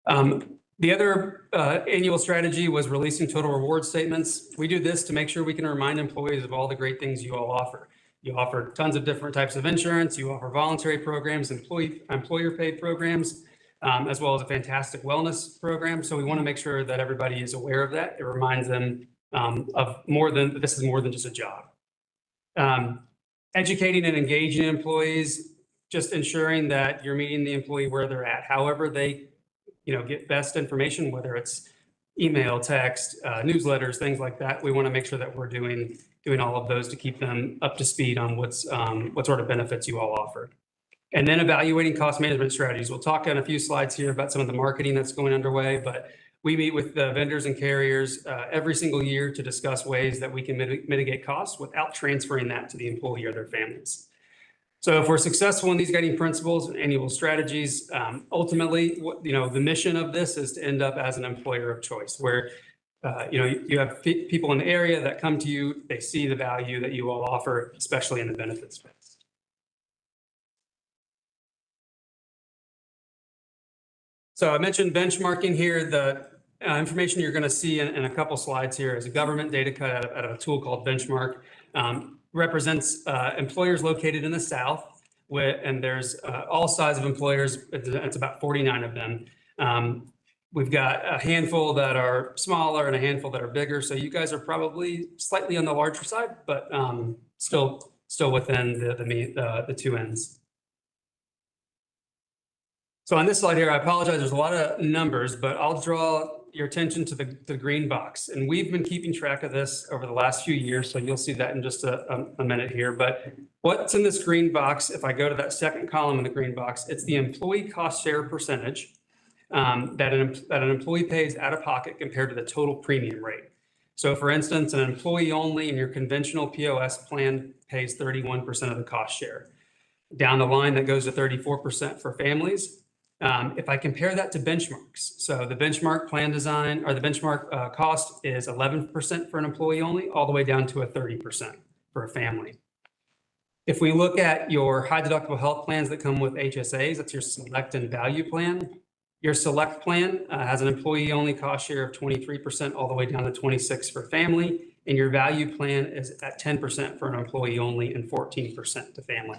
all. The other annual strategy was releasing total reward statements. We do this to make sure we can remind employees of all the great things you all offer. You offer tons of different types of insurance. You offer voluntary programs, employer paid programs, as well as a fantastic wellness program. So we want to make sure that everybody is aware of that. It reminds them of this is more than just a job. Educating and engaging employees, just ensuring that you're meeting the employee where they're at, however they get best information, whether it's email, text, newsletters, things like that. We want to make sure that we're doing all of those to keep them up to speed on what sort of benefits you all offer. And then evaluating cost management strategies. We'll talk in a few slides here about some of the marketing that's going underway, but we meet with the vendors and carriers every single year to discuss ways that we can mitigate costs without transferring that to the employee or their families. So if we're successful in these guiding principles and annual strategies, ultimately, the mission of this is to end up as an employer of choice, where you have people in the area that come to you, they see the value that you all offer, especially in the benefits space. So I mentioned benchmarking here. The information you're going to see in a couple slides here is a government data cut out of a tool called Benchmark. Represents employers located in the South, and there's all size of employers. It's about 49 of them. We've got a handful that are smaller and a handful that are bigger. So you guys are probably slightly on the larger side, but still within the two ends. So on this slide here, I apologize, there's a lot of numbers, but I'll draw your attention to the green box. And we've been keeping track of this over the last few years, so you'll see that in just a minute here. But what's in this green box, if I go to that second column in the green box, it's the employee cost share percentage that an employee pays out of pocket compared to the total premium rate. So for instance, an employee only in your conventional POS plan pays 31% of the cost share. Down the line, that goes to 34% for families. If I compare that to benchmarks, so the benchmark plan design or the benchmark cost is 11% for an employee only, all the way down to a 30% for a family. If we look at your high deductible health plans that come with HSAs, that's your select and value plan. Your select plan has an employee only cost share of 23% all the way down to 26% for family. And your value plan is at 10% for an employee only and 14% to family.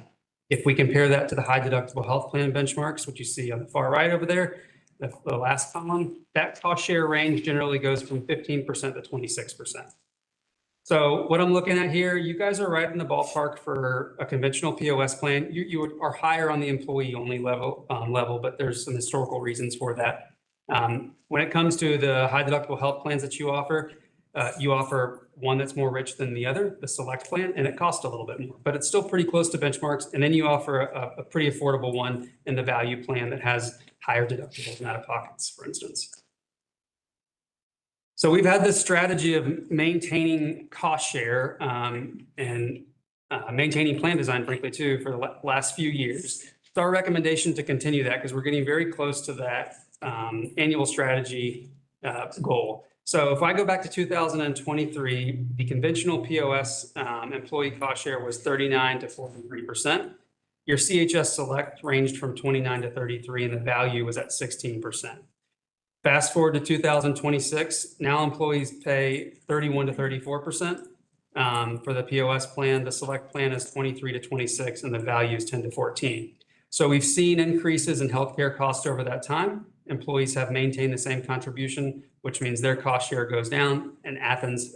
If we compare that to the high deductible health plan benchmarks, which you see on the far right over there, the last column, that cost share range generally goes from 15% to 26%. So what I'm looking at here, you guys are right in the ballpark for a conventional POS plan. You are higher on the employee only level, but there's some historical reasons for that. When it comes to the high deductible health plans that you offer one that's more rich than the other, the select plan, and it costs a little bit more, but it's still pretty close to benchmarks. And then you offer a pretty affordable one in the value plan that has higher deductibles and out of pockets, for instance. So we've had this strategy of maintaining cost share and maintaining plan design, frankly, too, for the last few years. It's our recommendation to continue that because we're getting very close to that annual strategy goal. So if I go back to 2023, the conventional POS employee cost share was 39 to 43%. Your CHS Select ranged from 29 to 33, and the value was at 16%. Fast forward to 2026, now employees pay 31 to 34% for the POS plan. The Select plan is 23 to 26, and the value is 10 to 14. So we've seen increases in healthcare costs over that time. Employees have maintained the same contribution, which means their cost share goes down, and Athens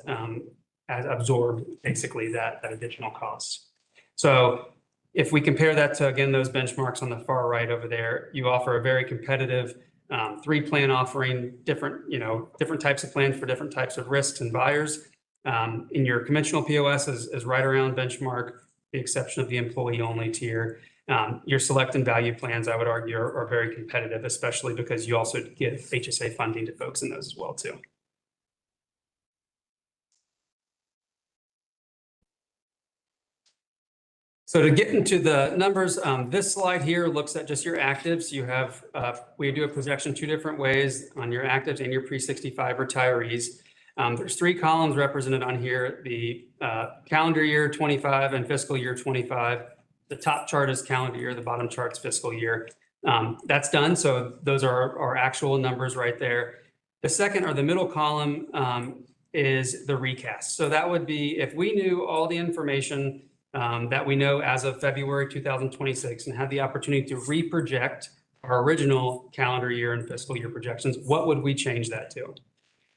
has absorbed basically that additional cost. So if we compare that to, again, those benchmarks on the far right over there, you offer a very competitive 3-plan offering, different types of plans for different types of risks and buyers. In your conventional POS is right around benchmark, the exception of the employee only tier. Your select and value plans, I would argue, are very competitive, especially because you also give HSA funding to folks in those as well, too. So to get into the numbers, this slide here looks at just your actives. You have, we do a projection 2 different ways on your actives and your pre-65 retirees. There's 3 columns represented on here, the calendar year 25 and fiscal year 25. The top chart is calendar year, the bottom chart's fiscal year. That's done, so those are our actual numbers right there. The second, or the middle column, is the recast. So that would be if we knew all the information that we know as of February 2026 and had the opportunity to reproject our original calendar year and fiscal year projections, what would we change that to?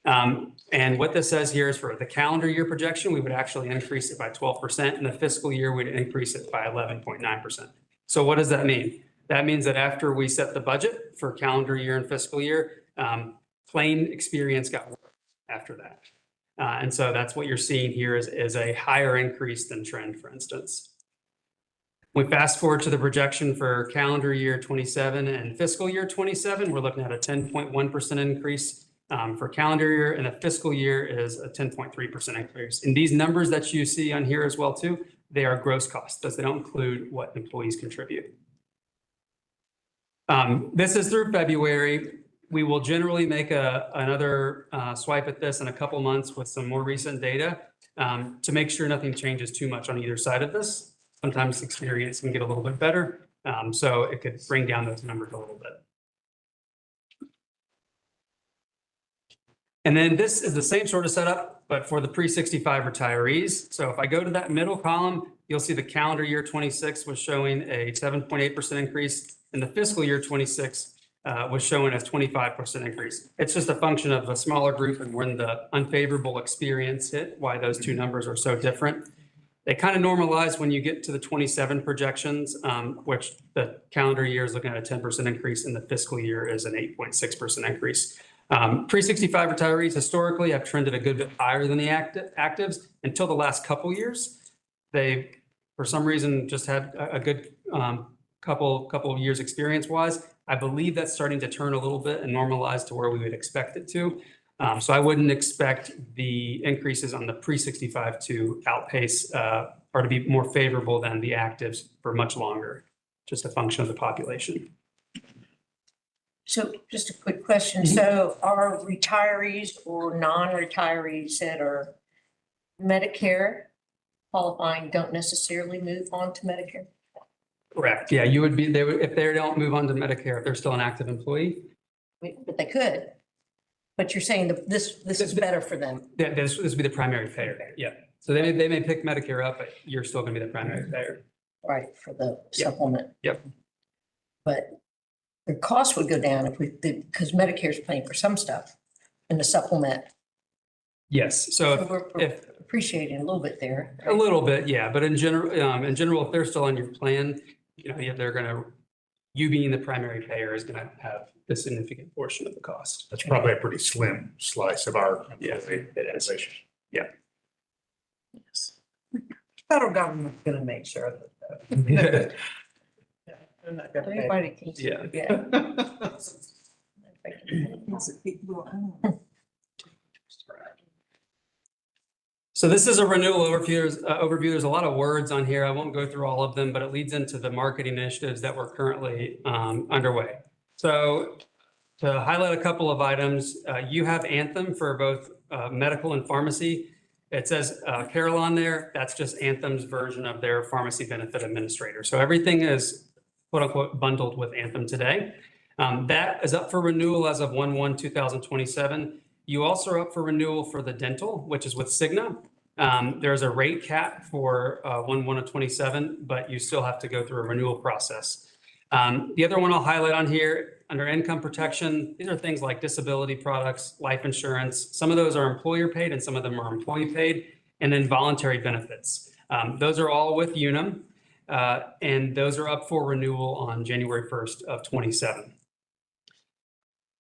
And what this says here is for the calendar year projection, we would actually increase it by 12%, and the fiscal year would increase it by 11.9%. So what does that mean? That means that after we set the budget for calendar year and fiscal year, claim experience got worse after that. And so that's what you're seeing here is a higher increase than trend, for instance. We fast forward to the projection for calendar year 27 and fiscal year 27, we're looking at a 10.1% increase for calendar year, and the fiscal year is a 10.3% increase. And these numbers that you see on here as well too, they are gross costs, thus they don't include what employees contribute. This is through February. We will generally make another swipe at this in a couple months with some more recent data to make sure nothing changes too much on either side of this. Sometimes experience can get a little bit better, so it could bring down those numbers a little bit. And then this is the same sort of setup, but for the pre-65 retirees. So if I go to that middle column, you'll see the calendar year 26 was showing a 7.8% increase, and the fiscal year 26 was showing a 25% increase. It's just a function of a smaller group and when the unfavorable experience hit, why those two numbers are so different. They kind of normalize when you get to the 27 projections, which the calendar year is looking at a 10% increase and the fiscal year is an 8.6% increase. Pre-65 retirees historically have trended a good bit higher than the actives until the last couple years. They, for some reason, just had a good couple of years experience-wise. I believe that's starting to turn a little bit and normalize to where we would expect it to. So I wouldn't expect the increases on the pre-65 to outpace or to be more favorable than the actives for much longer, just a function of the population. So just a quick question. So are retirees or non-retirees that are Medicare qualifying don't necessarily move on to Medicare? Correct. Yeah, you would be, they would, if they don't move on to Medicare, if they're still an active employee. But they could. But you're saying that this is better for them. Yeah, this would be the primary payer. Yeah. So they may pick Medicare up, but you're still going to be the primary payer. Right, for the supplement. Yep. But the cost would go down if because Medicare is paying for some stuff in the supplement. Yes. So if appreciating a little bit there. A little bit, yeah. But in general, if they're still on your plan, they're going to, you being the primary payer is going to have a significant portion of the cost. That's probably a pretty slim slice of our. Yeah, it is. Yeah. Yes. Federal government's going to make sure that. Everybody can. Yeah. So this is a renewal overview. There's a lot of words on here. I won't go through all of them, but it leads into the marketing initiatives that we're currently underway. So to highlight a couple of items, you have Anthem for both medical and pharmacy. It says Carillon there. That's just Anthem's version of their pharmacy benefit administrator. So everything is quote unquote bundled with Anthem today. That is up for renewal as of 1/1/2027. You also are up for renewal for the dental, which is with Cigna. There's a rate cap for 1/1/27, but you still have to go through a renewal process. The other one I'll highlight on here under income protection, these are things like disability products, life insurance. Some of those are employer paid and some of them are employee paid, and then voluntary benefits. Those are all with Unum, and those are up for renewal on January 1st of 27.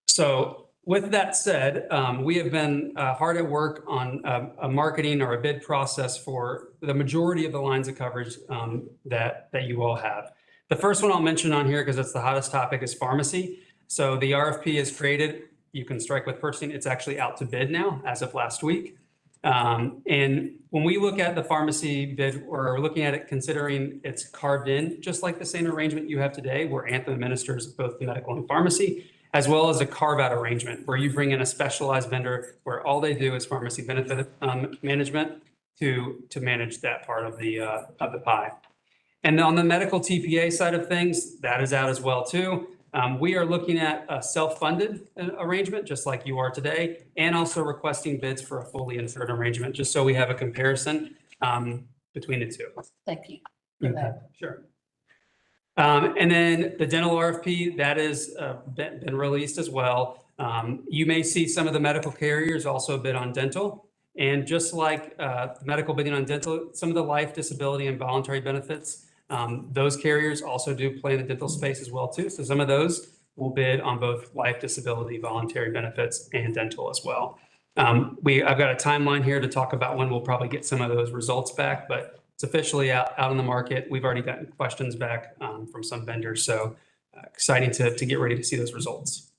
So with that said, we have been hard at work on a marketing or a bid process for the majority of the lines of coverage that you all have. The first one I'll mention on here, because it's the hottest topic, is pharmacy. So the RFP is created. You can strike with purchasing. It's actually out to bid now as of last week. And when we look at the pharmacy bid, we're looking at it considering it's carved in, just like the same arrangement you have today, where Anthem administers both the medical and pharmacy, as well as a carve-out arrangement where you bring in a specialized vendor where all they do is pharmacy benefit management to manage that part of the pie. And on the medical TPA side of things, that is out as well too. We are looking at a self-funded arrangement, just like you are today, and also requesting bids for a fully insured arrangement, just so we have a comparison between the two. Thank you for that. Sure. And then the dental RFP, that has been released as well. You may see some of the medical carriers also bid on dental. And just like medical bidding on dental, some of the life, disability, and voluntary benefits, those carriers also do play in the dental space as well too. So some of those will bid on both life, disability, voluntary benefits, and dental as well. I've got a timeline here to talk about when we'll probably get some of those results back, but it's officially out on the market. We've already gotten questions back from some vendors, so exciting to get ready to see those results.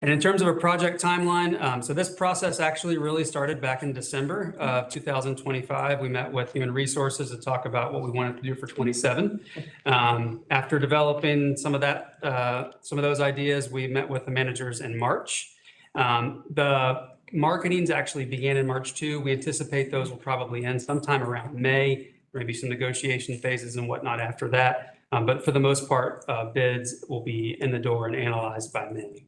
And in terms of a project timeline, so this process actually really started back in December of 2025. We met with Human Resources to talk about what we wanted to do for 27. After developing some of those ideas, we met with the managers in March. The marketings actually began in March too. We anticipate those will probably end sometime around May, maybe some negotiation phases and whatnot after that. But for the most part, bids will be in the door and analyzed by May.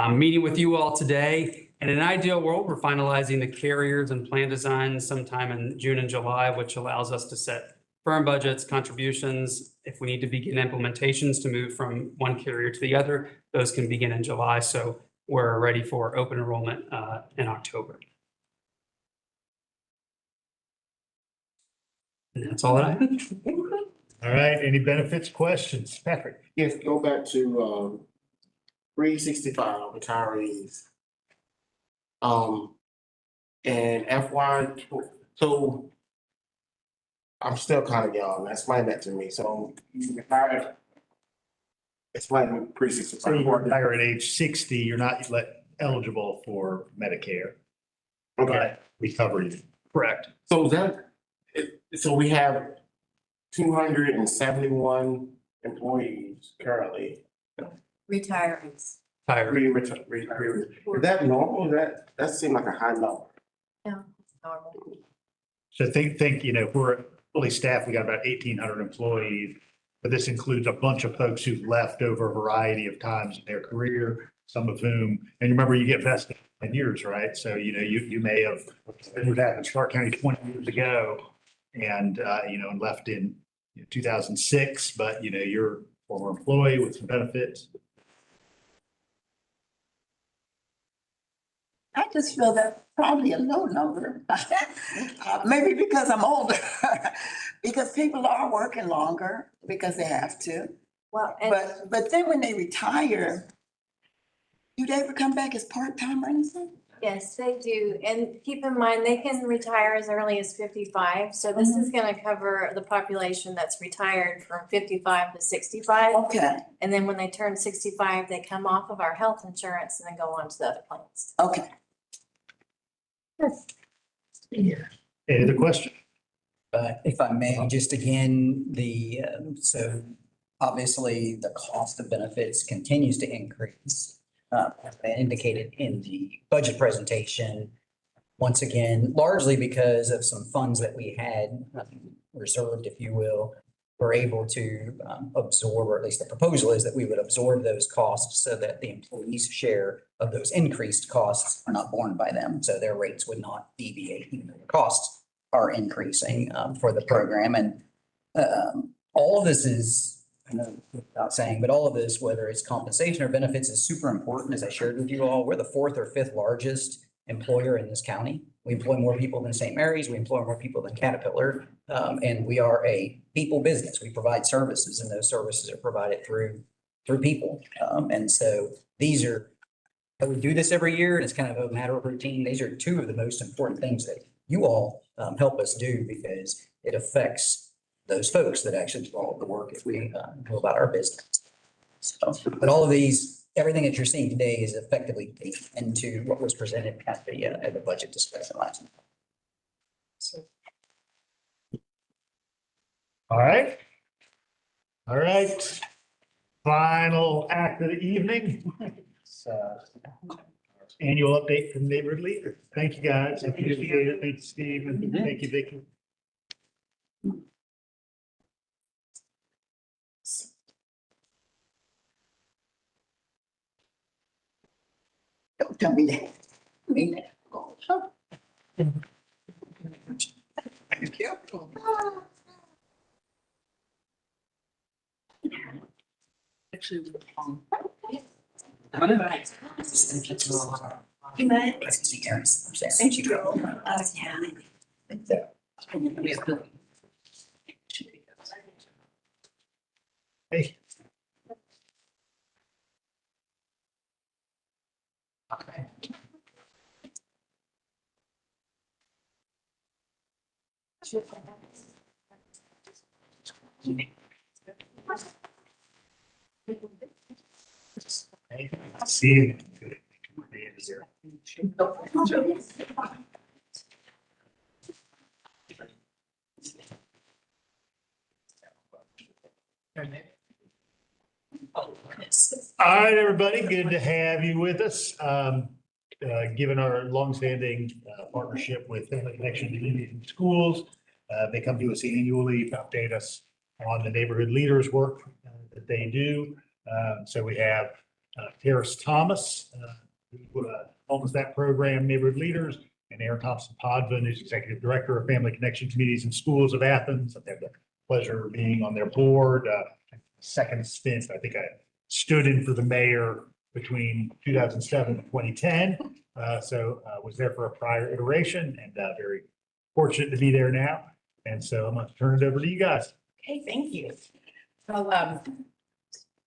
Meeting with you all today. In an ideal world, we're finalizing the carriers and plan designs sometime in June and July, which allows us to set firm budgets, contributions. If we need to begin implementations to move from one carrier to the other, those can begin in July. So we're ready for open enrollment in October. And that's all that I have. All right, any benefits questions? Patrick? Yes, go back to 365 retirees. And FY, so I'm still kind of young. Explain that to me. So you retired. Explain pre-65. So you retire at age 60, you're not eligible for Medicare. Okay. But we cover you. Correct. So so we have 271 employees currently. Retirees. Is that normal? That seemed like a high number. Yeah, normal. So think, we're fully staffed, we got about 1,800 employees. But this includes a bunch of folks who've left over a variety of times in their career, some of whom, and remember, you get vested in years, right? So, you may have been with Athens-Clarke County 20 years ago and, and left in 2006, but, you're a former employee with some benefits. I just feel that's probably a low number. Maybe because I'm older, because people are working longer because they have to. Well, But then when they retire, do they ever come back as part-time or anything? Yes, they do. And keep in mind, they can retire as early as 55. So this is going to cover the population that's retired from 55 to 65. Okay, And then when they turn 65, they come off of our health insurance and then go on to the other plans. okay. Any other question? If I may, just again, so obviously the cost of benefits continues to increase. As I indicated in the budget presentation, once again, largely because of some funds that we had reserved, if you will, we're able to absorb, or at least the proposal is that we would absorb those costs so that the employees' share of those increased costs are not borne by them. So their rates would not deviate, even though the costs are increasing for the program. And all of this is, I know without saying, but all of this, whether it's compensation or benefits, is super important. As I shared with you all, we're the 4th or 5th largest employer in this county. We employ more people than St. Mary's. We employ more people than Caterpillar. And we are a people business. We provide services, and those services are provided through people. And so we do this every year, and it's kind of a matter of routine. These are two of the most important things that you all help us do, because it affects those folks that actually do all of the work if we go about our business. So, but all of these, everything that you're seeing today is effectively baked into what was presented at the budget discussion last night. All right. All right. Final act of the evening. Annual update from neighborhood leader. Thank you, guys. Appreciate it. Thank you, Steve, and thank you, Vicki. Don't tell me that. I mean that. Thank you. Actually, Thank you. Hey. See. All right, everybody, good to have you with us. Given our longstanding partnership with Family Connection Community and Schools, they come to us annually to update us on the neighborhood leaders work that they do. So we have Terrace Thomas, who owns that program, Neighborhood Leaders, and Aaron Thompson-Podvin, who's Executive Director of Family Connection Communities and Schools of Athens. I've had the pleasure of being on their board. Second stint, I think I stood in for the mayor between 2007 and 2010. So was there for a prior iteration and very fortunate to be there now. And so I'm going to turn it over to you guys. Okay, thank you. So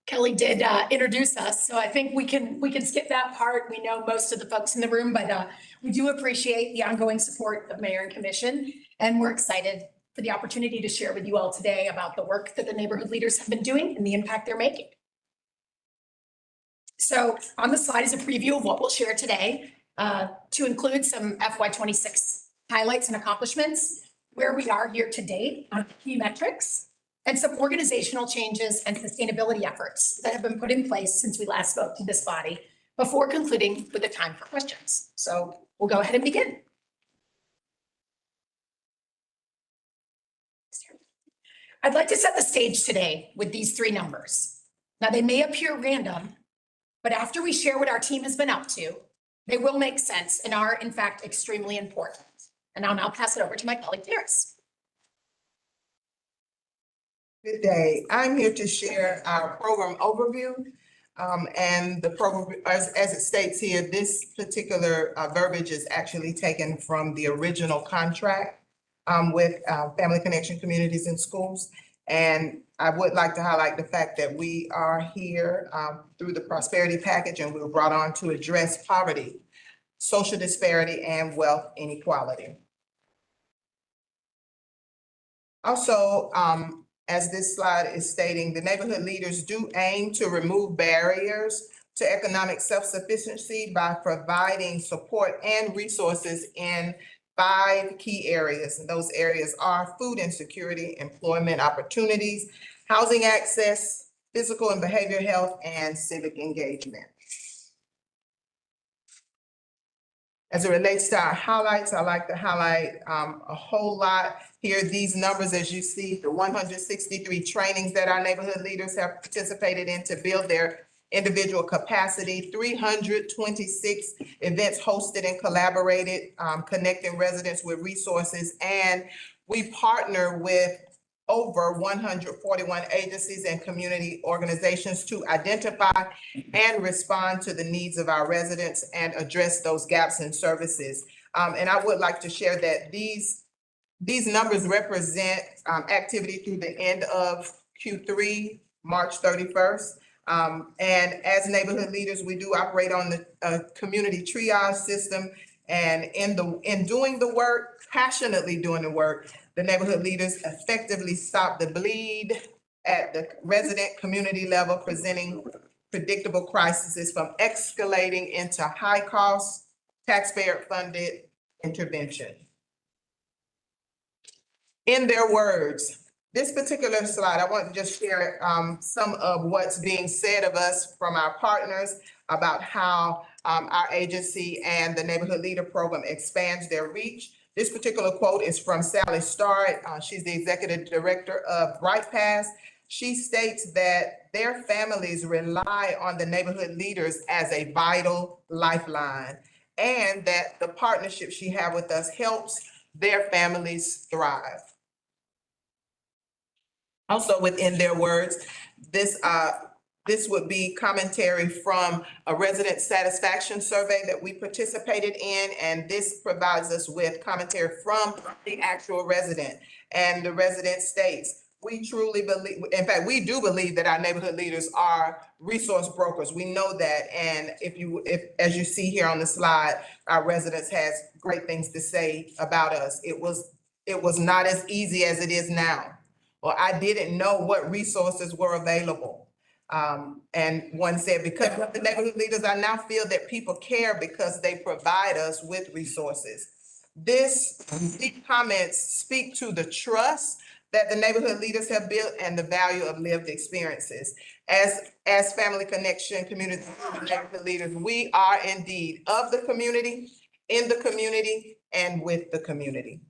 Kelly did introduce us, so I think we can skip that part. We know most of the folks in the room, but we do appreciate the ongoing support of Mayor and Commission, and we're excited for the opportunity to share with you all today about the work that the neighborhood leaders have been doing and the impact they're making. So on the slide is a preview of what we'll share today, to include some FY26 highlights and accomplishments, where we are here to date on key metrics, and some organizational changes and sustainability efforts that have been put in place since we last spoke to this body, before concluding with a time for questions. So we'll go ahead and begin. I'd like to set the stage today with these three numbers. Now, they may appear random, but after we share what our team has been up to, they will make sense and are in fact extremely important. And I'll now pass it over to my colleague, Terrace. Good day. I'm here to share our program overview. And the program, as it states here, this particular verbiage is actually taken from the original contract with Family Connection Communities and Schools. And I would like to highlight the fact that we are here through the prosperity package, and we were brought on to address poverty, social disparity, and wealth inequality. Also, as this slide is stating, the neighborhood leaders do aim to remove barriers to economic self-sufficiency by providing support and resources in 5 key areas. And those areas are food insecurity, employment opportunities, housing access, physical and behavioral health, and civic engagement. As it relates to our highlights, I like to highlight a whole lot here. These numbers, as you see, the 163 trainings that our neighborhood leaders have participated in to build their individual capacity, 326 events hosted and collaborated, connecting residents with resources. And we partner with over 141 agencies and community organizations to identify and respond to the needs of our residents and address those gaps in services. And I would like to share that these numbers represent activity through the end of Q3, March 31st. And as neighborhood leaders, we do operate on the community triage system. And in doing the work, passionately doing the work, the neighborhood leaders effectively stop the bleed at the resident community level, presenting predictable crises from escalating into high cost, taxpayer funded intervention. In their words, this particular slide, I want to just share some of what's being said of us from our partners about how our agency and the Neighborhood Leader Program expands their reach. This particular quote is from Sally Starrett. She's the Executive Director of Bright Pass. She states that their families rely on the neighborhood leaders as a vital lifeline, and that the partnership she has with us helps their families thrive. Also within their words, this would be commentary from a resident satisfaction survey that we participated in, and this provides us with commentary from the actual resident. And the resident states, we truly believe, in fact, we do believe that our neighborhood leaders are resource brokers. We know that, and if as you see here on the slide, our residents has great things to say about us. It was it was not as easy as it is now. Or I didn't know what resources were available. And one said, because of the neighborhood leaders, I now feel that people care because they provide us with resources. These comments speak to the trust that the neighborhood leaders have built and the value of lived experiences. As Family Connection community neighborhood leaders, we are indeed of the community, in the community, and with the community.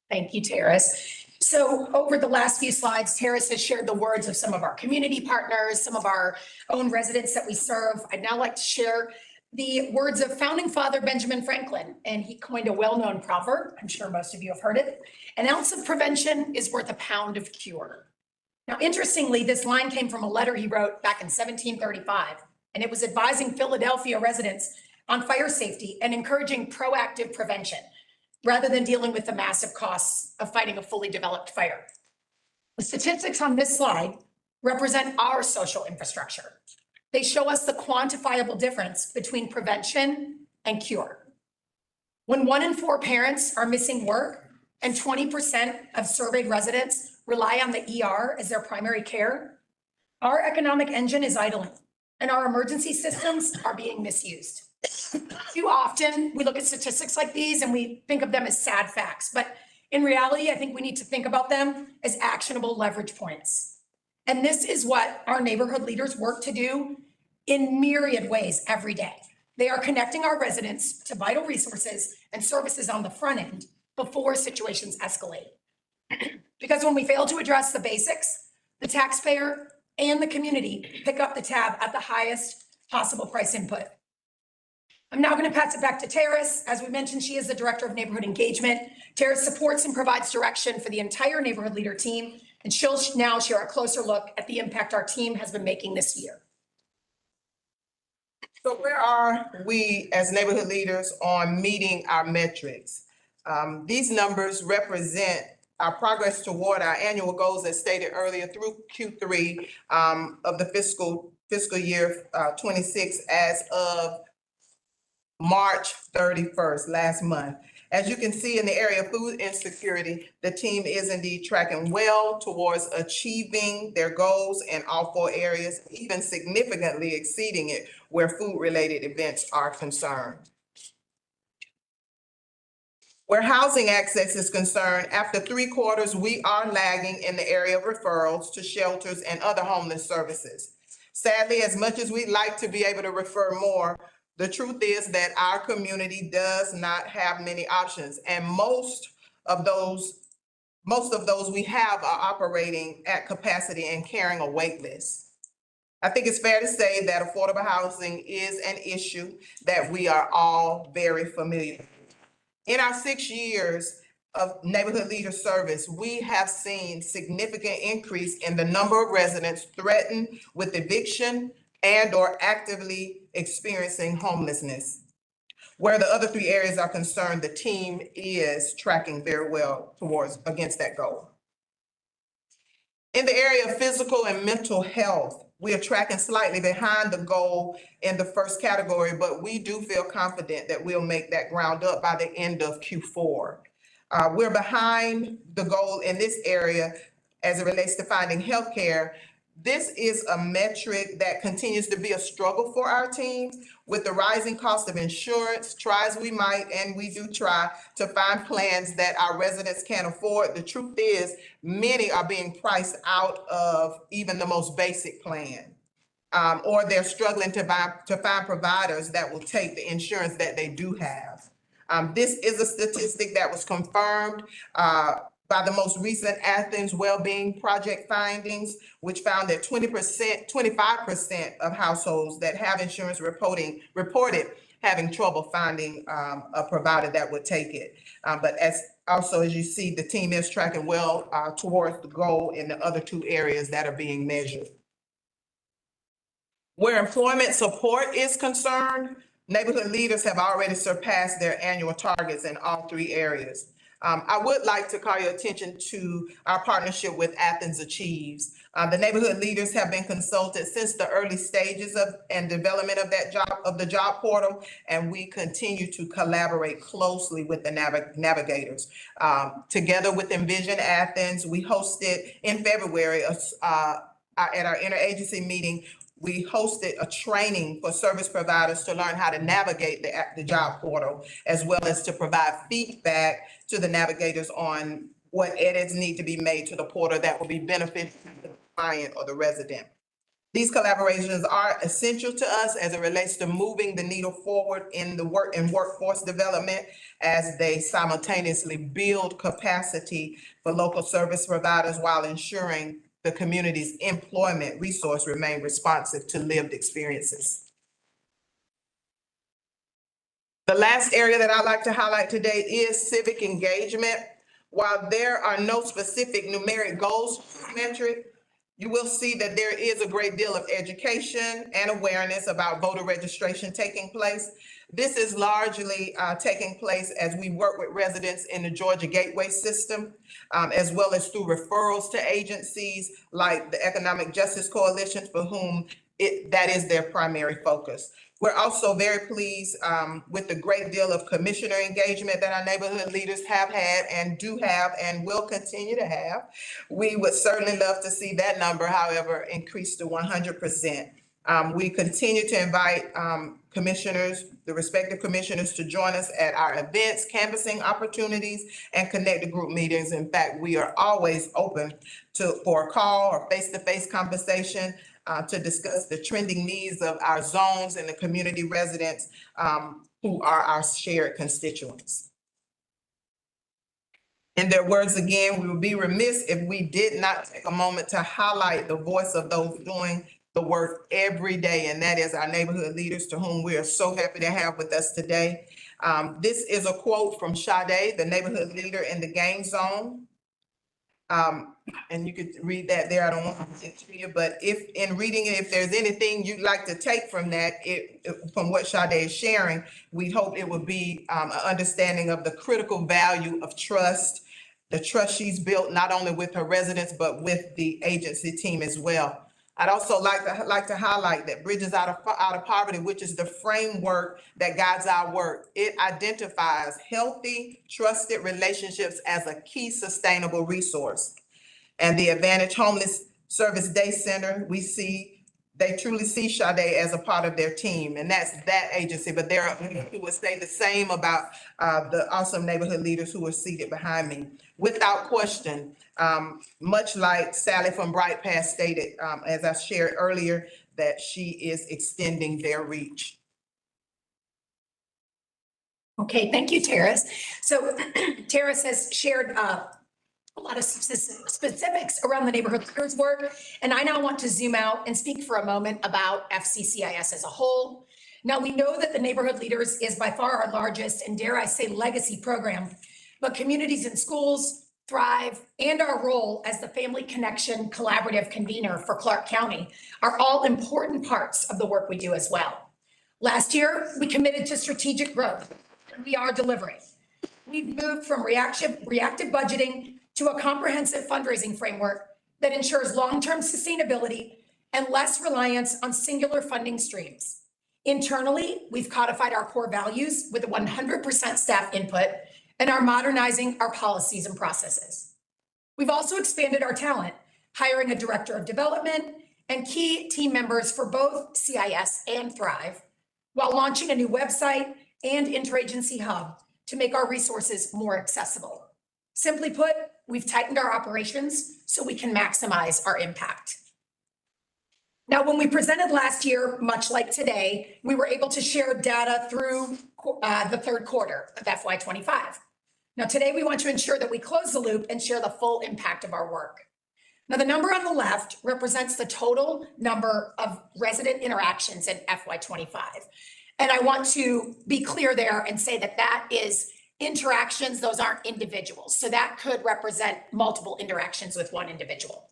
Thank you, Terrace. So over the last few slides, Terrace has shared the words of some of our community partners, some of our own residents that we serve. I'd now like to share the words of founding father Benjamin Franklin, and he coined a well-known proverb. I'm sure most of you have heard it. An ounce of prevention is worth a pound of cure. Now, interestingly, this line came from a letter he wrote back in 1735, and it was advising Philadelphia residents on fire safety and encouraging proactive prevention, rather than dealing with the massive costs of fighting a fully developed fire. The statistics on this slide represent our social infrastructure. They show us the quantifiable difference between prevention and cure. When 1 in 4 parents are missing work and 20% of surveyed residents rely on the ER as their primary care, our economic engine is idling and our emergency systems are being misused. Too often, we look at statistics like these and we think of them as sad facts, but in reality, I think we need to think about them as actionable leverage points. And this is what our neighborhood leaders work to do in myriad ways every day. They are connecting our residents to vital resources and services on the front end before situations escalate. Because when we fail to address the basics, the taxpayer and the community pick up the tab at the highest possible price input. I'm now going to pass it back to Terrace. As we mentioned, she is the Director of Neighborhood Engagement. Terrace supports and provides direction for the entire neighborhood leader team, and she'll now share a closer look at the impact our team has been making this year. So where are we as neighborhood leaders on meeting our metrics? These numbers represent our progress toward our annual goals as stated earlier through Q3 of the fiscal year 26 as of March 31st, last month. As you can see in the area of food insecurity, the team is indeed tracking well towards achieving their goals in all 4 areas, even significantly exceeding it where food-related events are concerned. Where housing access is concerned, after 3 quarters, we are lagging in the area of referrals to shelters and other homeless services. Sadly, as much as we'd like to be able to refer more, the truth is that our community does not have many options, and most of those we have are operating at capacity and carrying a wait list. I think it's fair to say that affordable housing is an issue that we are all very familiar with. In our 6 years of neighborhood leader service, we have seen significant increase in the number of residents threatened with eviction and or actively experiencing homelessness. Where the other 3 areas are concerned, the team is tracking very well against that goal. In the area of physical and mental health, we are tracking slightly behind the goal in the first category, but we do feel confident that we'll make that ground up by the end of Q4. We're behind the goal in this area as it relates to finding healthcare. This is a metric that continues to be a struggle for our team with the rising cost of insurance. Try as we might, and we do try to find plans that our residents can afford. The truth is, many are being priced out of even the most basic plan, or they're struggling to find providers that will take the insurance that they do have. This is a statistic that was confirmed by the most recent Athens Wellbeing Project findings, which found that 25% of households that have insurance reported having trouble finding a provider that would take it. But as you see, the team is tracking well towards the goal in the other 2 areas that are being measured. Where employment support is concerned, neighborhood leaders have already surpassed their annual targets in all 3 areas. I would like to call your attention to our partnership with Athens Achieves. The neighborhood leaders have been consulted since the early stages of and development of the job portal, and we continue to collaborate closely with the navigators. Together with Envision Athens, we hosted in February at our interagency meeting. We hosted a training for service providers to learn how to navigate the job portal, as well as to provide feedback to the navigators on what edits need to be made to the portal that will be beneficial to the client or the resident. These collaborations are essential to us as it relates to moving the needle forward in the workforce development, as they simultaneously build capacity for local service providers while ensuring the community's employment resource remain responsive to lived experiences. The last area that I'd like to highlight today is civic engagement. While there are no specific numeric goals metric, you will see that there is a great deal of education and awareness about voter registration taking place. This is largely taking place as we work with residents in the Georgia Gateway system, as well as through referrals to agencies like the Economic Justice Coalition, for whom that is their primary focus. We're also very pleased with the great deal of commissioner engagement that our neighborhood leaders have had and do have and will continue to have. We would certainly love to see that number, however, increase to 100%. We continue to invite commissioners, the respective commissioners, to join us at our events, canvassing opportunities, and connected group meetings. In fact, we are always open for a call or face-to-face conversation to discuss the trending needs of our zones and the community residents who are our shared constituents. In their words again, we would be remiss if we did not take a moment to highlight the voice of those doing the work every day, and that is our neighborhood leaders, to whom we are so happy to have with us today. This is a quote from Sade, the neighborhood leader in the game zone. And you could read that there. I don't want to read it to you, but if in reading it, if there's anything you'd like to take from that, from what Sade is sharing, we hope it would be an understanding of the critical value of trust, the trust she's built not only with her residents, but with the agency team as well. I'd also like to highlight that Bridges Out of Poverty, which is the framework that guides our work, it identifies healthy, trusted relationships as a key sustainable resource. And the Advantage Homeless Service Day Center, they truly see Sade as a part of their team, and that's that agency. But there are who would say the same about the awesome neighborhood leaders who are seated behind me. Without question, much like Sally from Bright Path stated, as I shared earlier, that she is extending their reach. Okay, thank you, Terrace. So Terrace has shared a lot of specifics around the neighborhood leaders work, and I now want to zoom out and speak for a moment about FCCIS as a whole. Now, we know that the neighborhood leaders is by far our largest and, dare I say, legacy program, but communities and schools, Thrive, and our role as the Family Connection Collaborative Convener for Clarke County are all important parts of the work we do as well. Last year, we committed to strategic growth, and we are delivering. We've moved from reactive budgeting to a comprehensive fundraising framework that ensures long-term sustainability and less reliance on singular funding streams. Internally, we've codified our core values with 100% staff input and are modernizing our policies and processes. We've also expanded our talent, hiring a director of development and key team members for both CIS and Thrive, while launching a new website and interagency hub to make our resources more accessible. Simply put, we've tightened our operations so we can maximize our impact. Now, when we presented last year, much like today, we were able to share data through the third quarter of FY25. Now, today we want to ensure that we close the loop and share the full impact of our work. Now, the number on the left represents the total number of resident interactions in FY25. And I want to be clear there and say that that is interactions, those aren't individuals. So that could represent multiple interactions with one individual.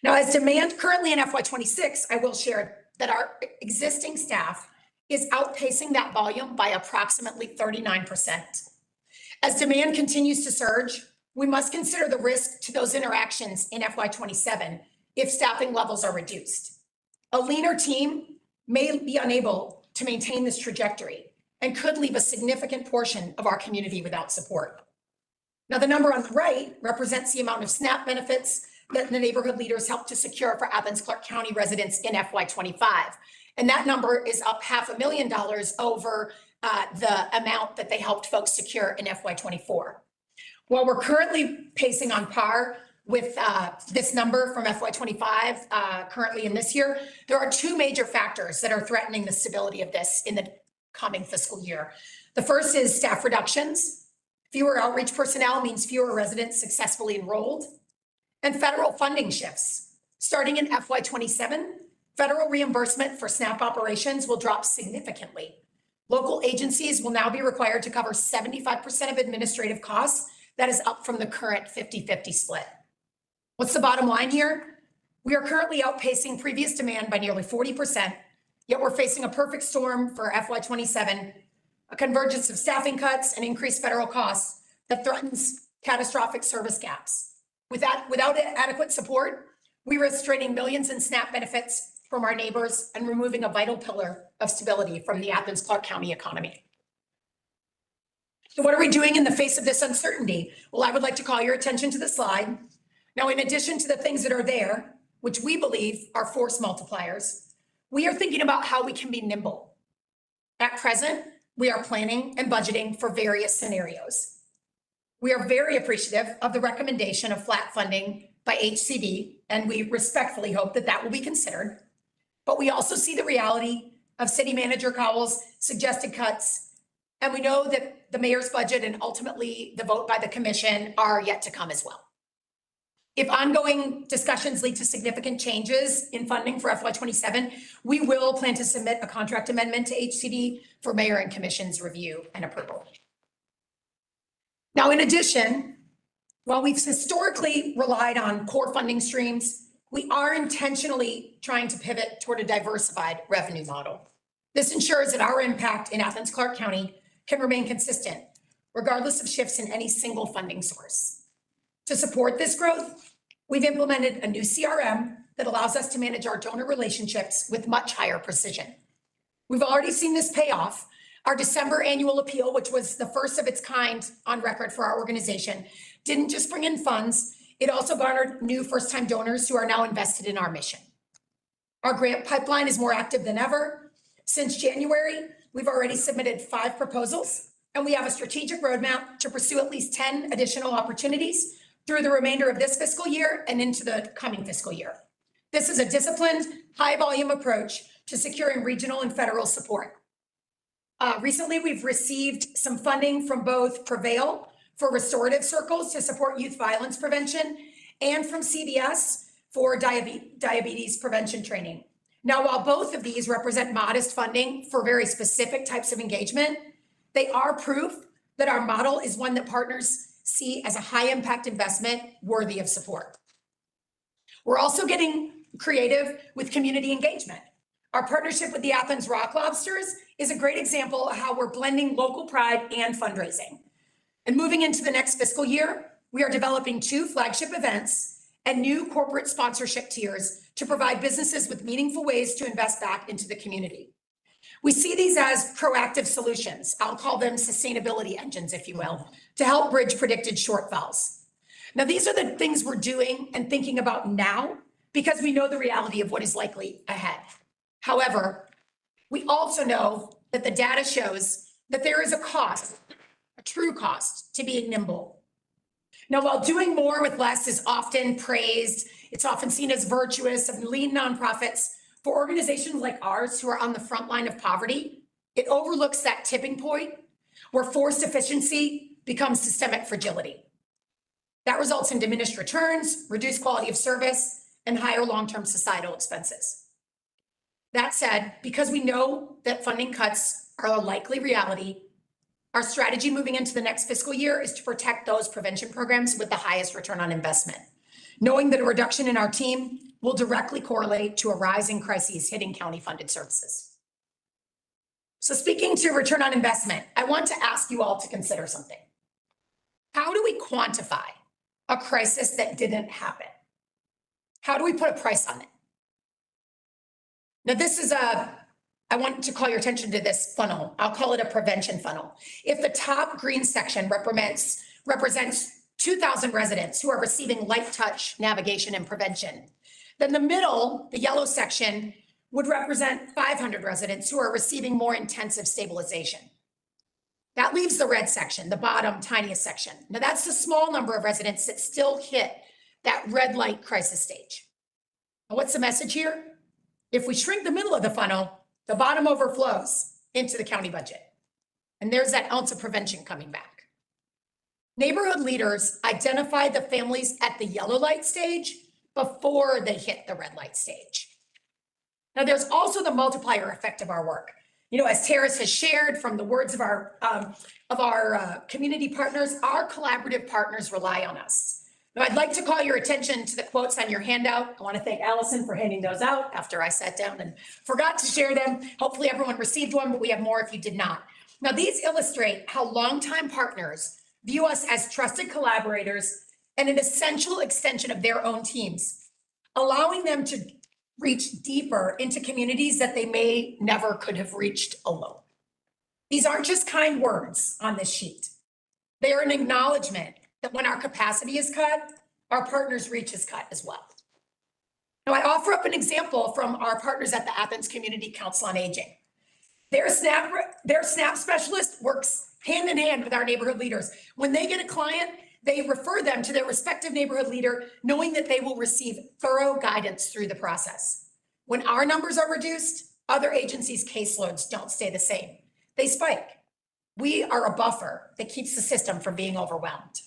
Now, as demand currently in FY26, I will share that our existing staff is outpacing that volume by approximately 39%. As demand continues to surge, we must consider the risk to those interactions in FY '27 if staffing levels are reduced. A leaner team may be unable to maintain this trajectory and could leave a significant portion of our community without support. Now, the number on the right represents the amount of SNAP benefits that the neighborhood leaders helped to secure for Athens-Clarke County residents in FY '25. And that number is up $500,000 over the amount that they helped folks secure in FY '24. While we're currently pacing on par with this number from FY '25 currently in this year, there are two major factors that are threatening the stability of this in the coming fiscal year. The first is staff reductions. Fewer outreach personnel means fewer residents successfully enrolled. And federal funding shifts. Starting in FY '27, federal reimbursement for SNAP operations will drop significantly. Local agencies will now be required to cover 75% of administrative costs. That is up from the current 50-50 split. What's the bottom line here? We are currently outpacing previous demand by nearly 40%, yet we're facing a perfect storm for FY '27, a convergence of staffing cuts and increased federal costs that threatens catastrophic service gaps. Without adequate support, we risk draining millions in SNAP benefits from our neighbors and removing a vital pillar of stability from the Athens-Clarke County economy. So what are we doing in the face of this uncertainty? Well, I would like to call your attention to the slide. Now, in addition to the things that are there, which we believe are force multipliers, we are thinking about how we can be nimble. At present, we are planning and budgeting for various scenarios. We are very appreciative of the recommendation of flat funding by HCB, and we respectfully hope that that will be considered. But we also see the reality of City Manager Cowell's suggested cuts, and we know that the mayor's budget and ultimately the vote by the commission are yet to come as well. If ongoing discussions lead to significant changes in funding for FY '27, we will plan to submit a contract amendment to HCB for mayor and commission's review and approval. Now, in addition, while we've historically relied on core funding streams, we are intentionally trying to pivot toward a diversified revenue model. This ensures that our impact in Athens-Clarke County can remain consistent, regardless of shifts in any single funding source. To support this growth, we've implemented a new CRM that allows us to manage our donor relationships with much higher precision. We've already seen this pay off. Our December annual appeal, which was the first of its kind on record for our organization, didn't just bring in funds, it also garnered new first-time donors who are now invested in our mission. Our grant pipeline is more active than ever. Since January, we've already submitted 5 proposals, and we have a strategic roadmap to pursue at least 10 additional opportunities through the remainder of this fiscal year and into the coming fiscal year. This is a disciplined, high-volume approach to securing regional and federal support. Recently, we've received some funding from both Prevail for restorative circles to support youth violence prevention and from CBS for diabetes prevention training. Now, while both of these represent modest funding for very specific types of engagement, they are proof that our model is one that partners see as a high impact investment worthy of support. We're also getting creative with community engagement. Our partnership with the Athens Rock Lobsters is a great example of how we're blending local pride and fundraising. And moving into the next fiscal year, we are developing 2 flagship events and new corporate sponsorship tiers to provide businesses with meaningful ways to invest back into the community. We see these as proactive solutions. I'll call them sustainability engines, if you will, to help bridge predicted shortfalls. Now, these are the things we're doing and thinking about now because we know the reality of what is likely ahead. However, we also know that the data shows that there is a cost, a true cost to being nimble. Now, while doing more with less is often praised, it's often seen as virtuous of lean nonprofits, for organizations like ours who are on the front line of poverty, it overlooks that tipping point where forced efficiency becomes systemic fragility. That results in diminished returns, reduced quality of service, and higher long-term societal expenses. That said, because we know that funding cuts are a likely reality, our strategy moving into the next fiscal year is to protect those prevention programs with the highest return on investment, knowing that a reduction in our team will directly correlate to a rise in crises hitting county-funded services. So speaking to return on investment, I want to ask you all to consider something. How do we quantify a crisis that didn't happen? How do we put a price on it? Now, I want to call your attention to this funnel. I'll call it a prevention funnel. If the top green section represents 2,000 residents who are receiving light touch navigation and prevention, then the middle, the yellow section, would represent 500 residents who are receiving more intensive stabilization. That leaves the red section, the bottom tiniest section. Now that's the small number of residents that still hit that red light crisis stage. Now, what's the message here? If we shrink the middle of the funnel, the bottom overflows into the county budget. And there's that ounce of prevention coming back. Neighborhood leaders identify the families at the yellow light stage before they hit the red light stage. Now, there's also the multiplier effect of our work. You know, as Terrace has shared from the words of our community partners, our collaborative partners rely on us. Now, I'd like to call your attention to the quotes on your handout. I want to thank Allison for handing those out after I sat down and forgot to share them. Hopefully everyone received one, but we have more if you did not. Now, these illustrate how longtime partners view us as trusted collaborators and an essential extension of their own teams, allowing them to reach deeper into communities that they may never could have reached alone. These aren't just kind words on this sheet. They are an acknowledgement that when our capacity is cut, our partners' reach is cut as well. Now, I offer up an example from our partners at the Athens Community Council on Aging. Their SNAP specialist works hand in hand with our neighborhood leaders. When they get a client, they refer them to their respective neighborhood leader, knowing that they will receive thorough guidance through the process. When our numbers are reduced, other agencies' caseloads don't stay the same. They spike. We are a buffer that keeps the system from being overwhelmed.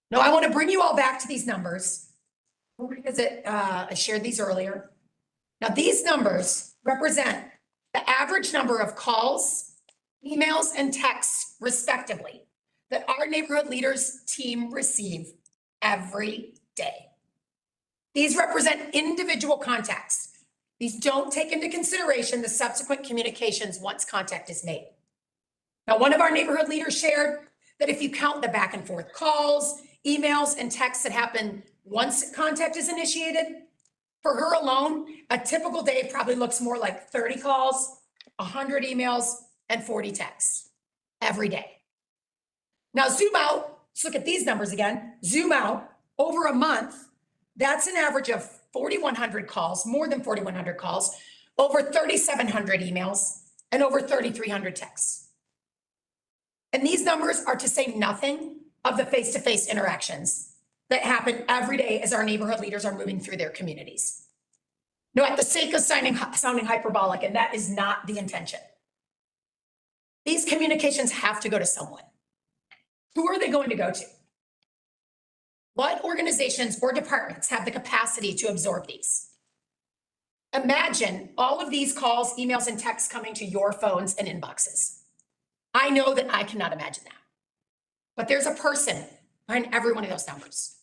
Now, I want to bring you all back to these numbers because I shared these earlier. Now, these numbers represent the average number of calls, emails, and texts, respectively, that our neighborhood leaders team receive every day. These represent individual contacts. These don't take into consideration the subsequent communications once contact is made. Now, one of our neighborhood leaders shared that if you count the back and forth calls, emails, and texts that happen once contact is initiated, for her alone, a typical day probably looks more like 30 calls, 100 emails, and 40 texts every day. Now zoom out, let's look at these numbers again. Zoom out over a month, that's an average of 4,100 calls, more than 4,100 calls, over 3,700 emails, and over 3,300 texts. And these numbers are to say nothing of the face-to-face interactions that happen every day as our neighborhood leaders are moving through their communities. Now, at the sake of sounding hyperbolic, and that is not the intention, these communications have to go to someone. Who are they going to go to? What organizations or departments have the capacity to absorb these? Imagine all of these calls, emails, and texts coming to your phones and inboxes. I know that I cannot imagine that. But there's a person behind every one of those numbers.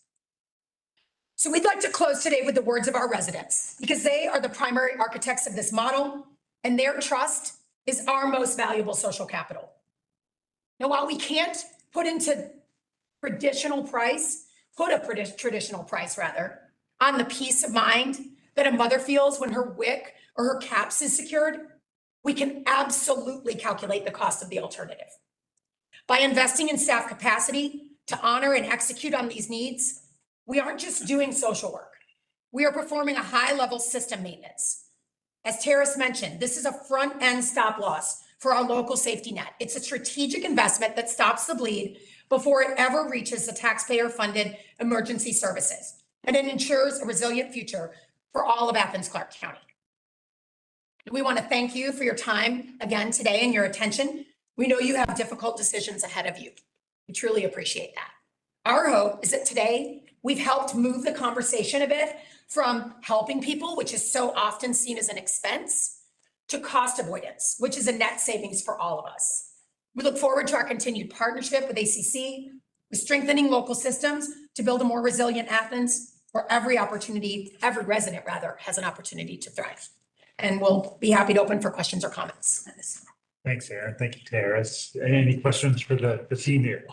So we'd like to close today with the words of our residents, because they are the primary architects of this model, and their trust is our most valuable social capital. Now, while we can't put a traditional price on the peace of mind that a mother feels when her WIC or her CAPS is secured, we can absolutely calculate the cost of the alternative. By investing in staff capacity to honor and execute on these needs, we aren't just doing social work. We are performing a high-level system maintenance. As Terrace mentioned, this is a front-end stop loss for our local safety net. It's a strategic investment that stops the bleed before it ever reaches the taxpayer-funded emergency services, and it ensures a resilient future for all of Athens-Clarke County. We want to thank you for your time again today and your attention. We know you have difficult decisions ahead of you. We truly appreciate that. Our hope is that today we've helped move the conversation a bit from helping people, which is so often seen as an expense, to cost avoidance, which is a net savings for all of us. We look forward to our continued partnership with ACC, with strengthening local systems to build a more resilient Athens, where every resident has an opportunity to thrive. And we'll be happy to open for questions or comments. Thanks, Erin. Thank you, Terrace. Any questions for the team here?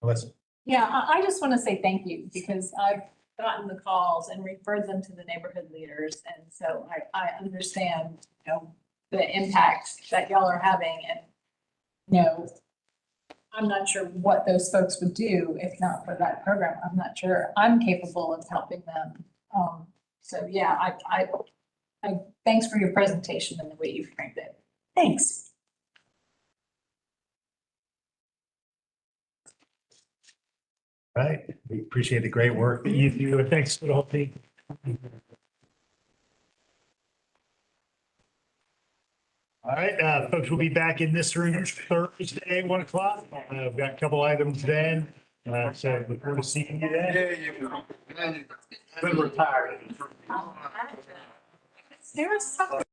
Melissa. Yeah, I just want to say thank you because I've gotten the calls and referred them to the neighborhood leaders. And so I understand, you know, the impact that y'all are having and, you know, I'm not sure what those folks would do if not for that program. I'm not sure I'm capable of helping them. So yeah, I thanks for your presentation and the way you framed it. Thanks. Right, we appreciate the great work that you do, and thanks for the whole team. All right, folks, we'll be back in this room Thursday, 1 o'clock. We've got a couple items then, so look forward to seeing you then. There you go. Been retired. There was something